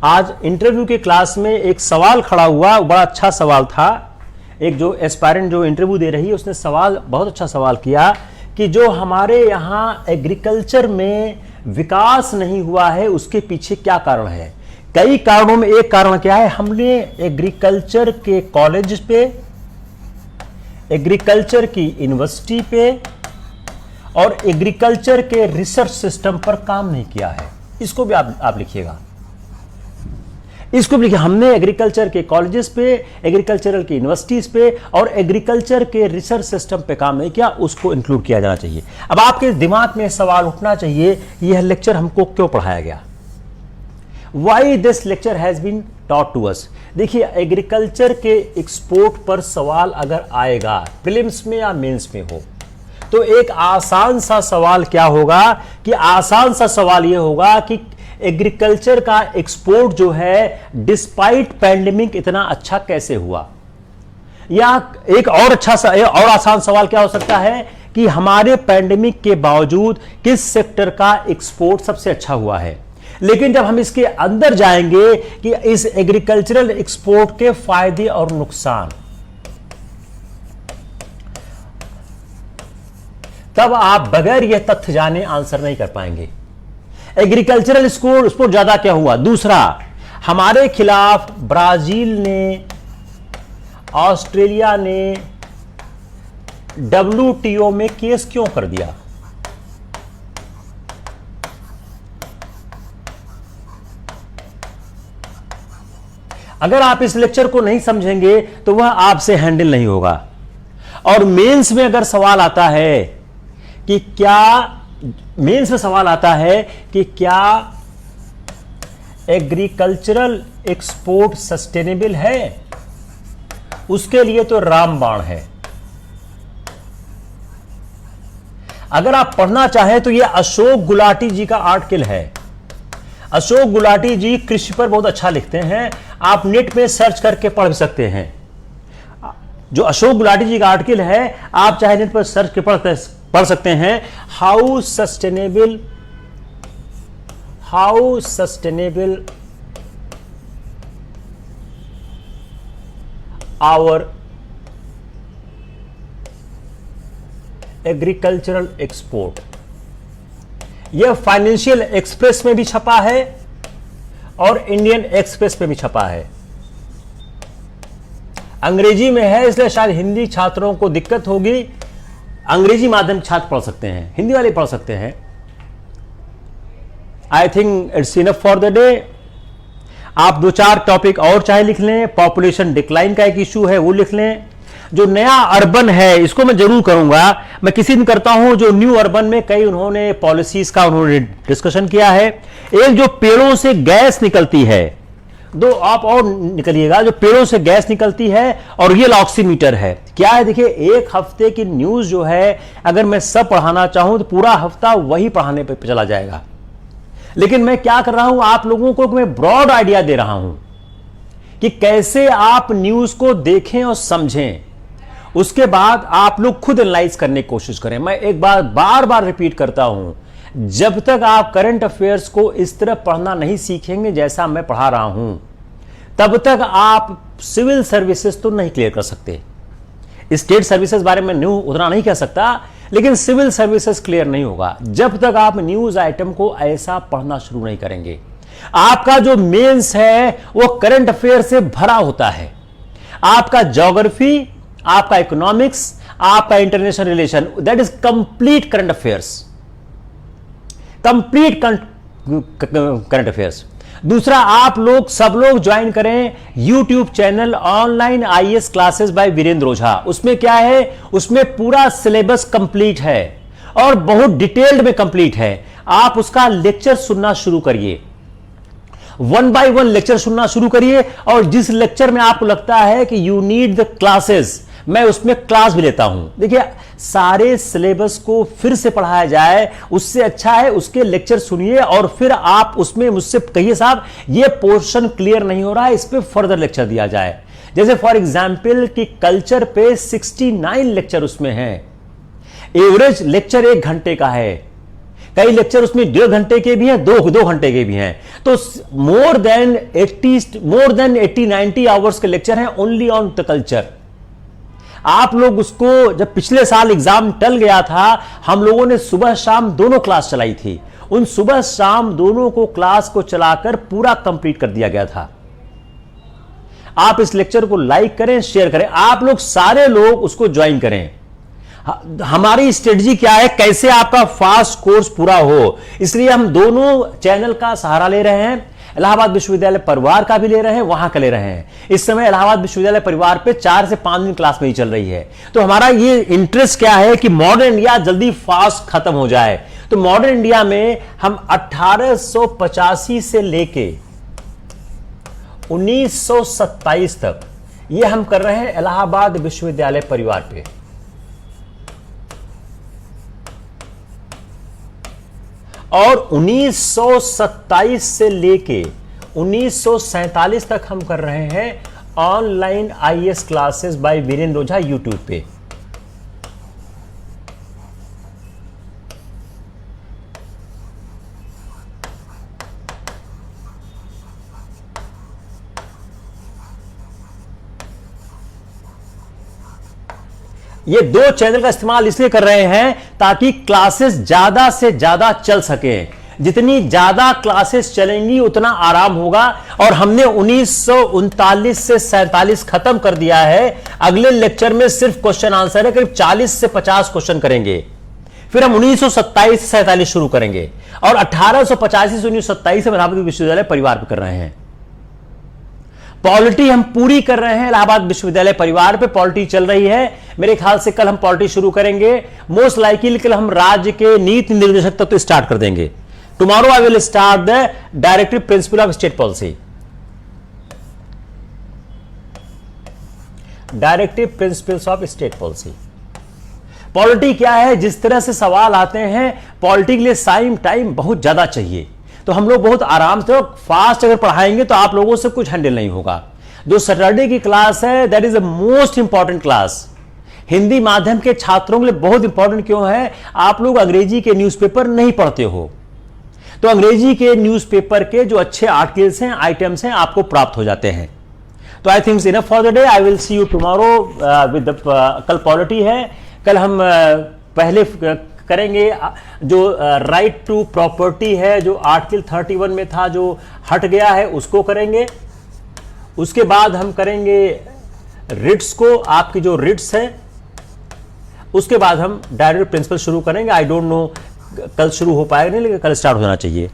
आज इंटरव्यू के क्लास में एक सवाल खड़ा हुआ, बड़ा अच्छा सवाल था। एक जो एस्पायरेंट जो इंटरव्यू दे रही है, उसने सवाल, बहुत अच्छा सवाल किया कि जो हमारे यहाँ एग्रीकल्चर में विकास नहीं हुआ है, उसके पीछे क्या कारण है। कई कारणों में एक कारण क्या है, हमने एग्रीकल्चर के कॉलेज पे, एग्रीकल्चर की यूनिवर्सिटी पे और एग्रीकल्चर के रिसर्च सिस्टम पर काम नहीं किया है। इसको भी आप लिखिएगा, इसको भी लिखिए। हमने एग्रीकल्चर के कॉलेजेस पे, एग्रीकल्चरल की यूनिवर्सिटीज पे और एग्रीकल्चर के रिसर्च सिस्टम पे काम नहीं किया, उसको इंक्लूड किया जाना चाहिए। अब आपके दिमाग में सवाल उठना चाहिए, यह लेक्चर हमको क्यों पढ़ाया गया? Why this lecture has been taught to us? देखिए, एग्रीकल्चर के एक्सपोर्ट पर सवाल अगर आएगा, प्रीलिम्स में या मेंस में हो, तो एक आसान सा सवाल क्या होगा कि आसान सा सवाल यह होगा कि एग्रीकल्चर का एक्सपोर्ट जो है डिस्पाइट पैंडेमिक इतना अच्छा कैसे हुआ। या एक और अच्छा सा और आसान सवाल क्या हो सकता है कि हमारे पैंडेमिक के बावजूद किस सेक्टर का एक्सपोर्ट सबसे अच्छा हुआ है। लेकिन जब हम इसके अंदर जाएंगे कि इस एग्रीकल्चरल एक्सपोर्ट के फायदे और नुकसान, तब आप बगैर यह तथ्य जाने आंसर नहीं कर पाएंगे। एग्रीकल्चरल एक्सपोर्ट ज्यादा क्या हुआ। दूसरा, हमारे खिलाफ ब्राजील ने, ऑस्ट्रेलिया ने WTO में केस क्यों कर दिया? अगर आप इस लेक्चर को नहीं समझेंगे तो वह आपसे हैंडल नहीं होगा। और मेंस में अगर सवाल आता है कि क्या, मेंस में सवाल आता है कि क्या एग्रीकल्चरल एक्सपोर्ट सस्टेनेबल है? उसके लिए तो रामबाण है। अगर आप पढ़ना चाहें तो यह अशोक गुलाटी जी का आर्टिकल है। अशोक गुलाटी जी कृषि पर बहुत अच्छा लिखते हैं, आप नेट पे सर्च करके पढ़ सकते हैं। जो अशोक गुलाटी जी का आर्टिकल है, आप चाहे नेट पर सर्च के पढ़ सकते हैं। How sustainable our agricultural export. यह फाइनेंशियल एक्सप्रेस में भी छपा है और इंडियन एक्सप्रेस में भी छपा है। अंग्रेजी में है, इसलिए शायद हिंदी छात्रों को दिक्कत होगी। अंग्रेजी माध्यम छात्र पढ़ सकते हैं, हिंदी वाले पढ़ सकते हैं। I think it's enough for the day. आप दो चार टॉपिक और चाहे लिख लें। पॉपुलेशन डिक्लाइन का एक इशू है, वो लिख लें। जो नया अर्बन है, इसको मैं जरूर करूंगा, मैं किसी दिन करता हूं। जो न्यू अर्बन में कई उन्होंने पॉलिसीज का उन्होंने डिस्कशन किया है। एक जो पेड़ों से गैस निकलती है, दो आप और निकलिएगा, जो पेड़ों से गैस निकलती है और रियल ऑक्सीमीटर है। क्या है देखिए, एक हफ्ते की न्यूज जो है, अगर मैं सब पढ़ाना चाहूं तो पूरा हफ्ता वही पढ़ाने पे चला जाएगा। लेकिन मैं क्या कर रहा हूं, आप लोगों को मैं ब्रॉड आइडिया दे रहा हूं कि कैसे आप न्यूज को देखें और समझें। उसके बाद आप लोग खुद एनालाइज करने की कोशिश करें। मैं एक बार बार बार रिपीट करता हूं, जब तक आप करंट अफेयर्स को इस तरह पढ़ना नहीं सीखेंगे जैसा मैं पढ़ा रहा हूं, तब तक आप सिविल सर्विसेज तो नहीं क्लियर कर सकते। स्टेट सर्विसेज बारे में उतना नहीं कह सकता, लेकिन सिविल सर्विसेज क्लियर नहीं होगा जब तक आप न्यूज आइटम को ऐसा पढ़ना शुरू नहीं करेंगे। आपका जो मेंस है वो करंट अफेयर से भरा होता है। आपका ज्योग्राफी, आपका इकोनॉमिक्स, आपका international relation, that is complete current affairs, complete current affairs. दूसरा, आप लोग सब लोग ज्वाइन करें YouTube channel online IAS classes by Virendra Ojha. उसमें क्या है, उसमें पूरा सिलेबस कंप्लीट है और बहुत डिटेल्ड में कंप्लीट है। आप उसका लेक्चर सुनना शुरू करिए, 1 by 1 लेक्चर सुनना शुरू करिए। और जिस लेक्चर में आपको लगता है कि यू नीड द क्लासेस, मैं उसमें क्लास भी लेता हूं। देखिए, सारे सिलेबस को फिर से पढ़ाया जाए, उससे अच्छा है उसके लेक्चर सुनिए और फिर आप उसमें मुझसे कहिए, साहब ये पोर्शन क्लियर नहीं हो रहा है, इस पे फर्दर लेक्चर दिया जाए। जैसे फॉर एग्जांपल कि कल्चर पे 69 लेक्चर उसमें हैं। एवरेज लेक्चर 1 घंटे का है, कई लेक्चर उसमें 1.5 घंटे के भी हैं, 2 घंटे के भी हैं। तो मोर देन 80-90 आवर्स के लेक्चर हैं ओनली ऑन द कल्चर। आप लोग उसको, जब पिछले साल एग्जाम टल गया था, हम लोगों ने सुबह शाम दोनों क्लास चलाई थी। उन सुबह शाम दोनों को क्लास को चलाकर पूरा कंप्लीट कर दिया गया था। आप इस लेक्चर को लाइक करें, शेयर करें, आप लोग सारे लोग उसको ज्वाइन करें। हमारी स्ट्रेटजी क्या है, कैसे आपका फास्ट कोर्स पूरा हो, इसलिए हम दोनों चैनल का सहारा ले रहे हैं। इलाहाबाद विश्वविद्यालय परिवार का भी ले रहे हैं, वहां का ले रहे हैं। इस समय इलाहाबाद विश्वविद्यालय परिवार पे 4 से 5 दिन क्लास में ही चल रही है। तो हमारा ये इंटरेस्ट क्या है कि मॉडर्न इंडिया जल्दी फास्ट खत्म हो जाए। तो मॉडर्न इंडिया में हम 1885 से लेके 1927 तक ये हम कर रहे हैं इलाहाबाद विश्वविद्यालय परिवार पे। और 1927 से लेके 1947 तक हम कर रहे हैं online IAS classes by Virendra Ojha YouTube पे। ये 2 चैनल का इस्तेमाल इसलिए कर रहे हैं ताकि क्लासेस ज्यादा से ज्यादा चल सके। जितनी ज्यादा क्लासेस चलेंगी उतना आराम होगा। और हमने 1939 से 47 खत्म कर दिया है। अगले लेक्चर में सिर्फ क्वेश्चन आंसर है, करीब 40 से 50 क्वेश्चन करेंगे। फिर हम 1927 से 47 शुरू करेंगे और 1885 से 1927 से इलाहाबाद विश्वविद्यालय परिवार पे कर रहे हैं। पॉलिटी हम पूरी कर रहे हैं, इलाहाबाद विश्वविद्यालय परिवार पे पॉलिटी चल रही है। मेरे ख्याल से कल हम पॉलिटी शुरू करेंगे। मोस्ट लाइकली कल हम राज्य के नीति निर्देशक तक तो स्टार्ट कर देंगे। Tomorrow I will start the directive principle of state policy. Directive principles of state policy. Polity क्या है, जिस तरह से सवाल आते हैं पॉलिटी के लिए टाइम बहुत ज्यादा चाहिए, तो हम लोग बहुत आराम से फास्ट अगर पढ़ाएंगे तो आप लोगों से कुछ हैंडल नहीं होगा। जो सैटरडे की क्लास है that is the most important class, Hindi माध्यम के छात्रों के लिए बहुत इंपॉर्टेंट क्यों है, आप लोग अंग्रेजी के न्यूज़पेपर नहीं पढ़ते हो, तो अंग्रेजी के न्यूज़पेपर के जो अच्छे आर्टिकल्स हैं, आइटम्स हैं, आपको प्राप्त हो जाते हैं। तो I think enough for the day, I will see you tomorrow with कल पॉलिटी है, कल हम पहले करेंगे जो राइट टू प्रॉपर्टी है, जो आर्टिकल 31 में था जो हट गया है उसको करेंगे। उसके बाद हम करेंगे रिट्स को, आपकी जो रिट्स है, उसके बाद हम डायरेक्टिव प्रिंसिपल शुरू करेंगे। आई डोंट नो कल शुरू हो पाएगा नहीं, लेकिन कल स्टार्ट हो जाना चाहिए।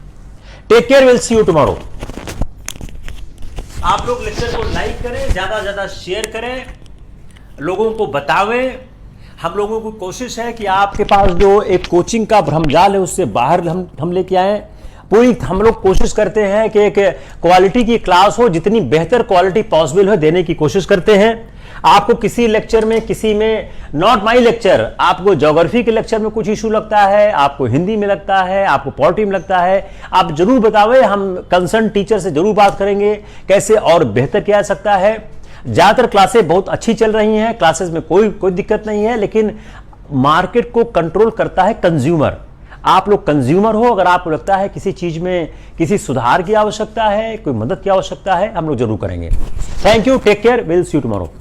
Take care, will see you tomorrow. आप लोग लेक्चर को लाइक करें, ज्यादा ज्यादा शेयर करें, लोगों को बतावें। हम लोगों की कोशिश है कि आपके पास जो एक कोचिंग का भ्रमजाल है उससे बाहर हम लेके आए। पूरी हम लोग कोशिश करते हैं कि एक क्वालिटी की क्लास हो, जितनी बेहतर क्वालिटी पॉसिबल हो देने की कोशिश करते हैं। आपको किसी लेक्चर में, किसी में नॉट माई लेक्चर, आपको ज्योग्राफी के लेक्चर में कुछ इशू लगता है, आपको हिंदी में लगता है, आपको पॉलिटी में लगता है, आप जरूर बतावें, हम कंसर्न टीचर से जरूर बात करेंगे कैसे और बेहतर किया जा सकता है। ज्यादातर क्लासें बहुत अच्छी चल रही हैं, क्लासेस में कोई दिक्कत नहीं है, लेकिन मार्केट को कंट्रोल करता है कंज्यूमर। आप लोग कंज्यूमर हो, अगर आपको लगता है किसी चीज में किसी सुधार की आवश्यकता है, कोई मदद की आवश्यकता है, हम लोग जरूर करेंगे। Thank you, take care, will see you tomorrow.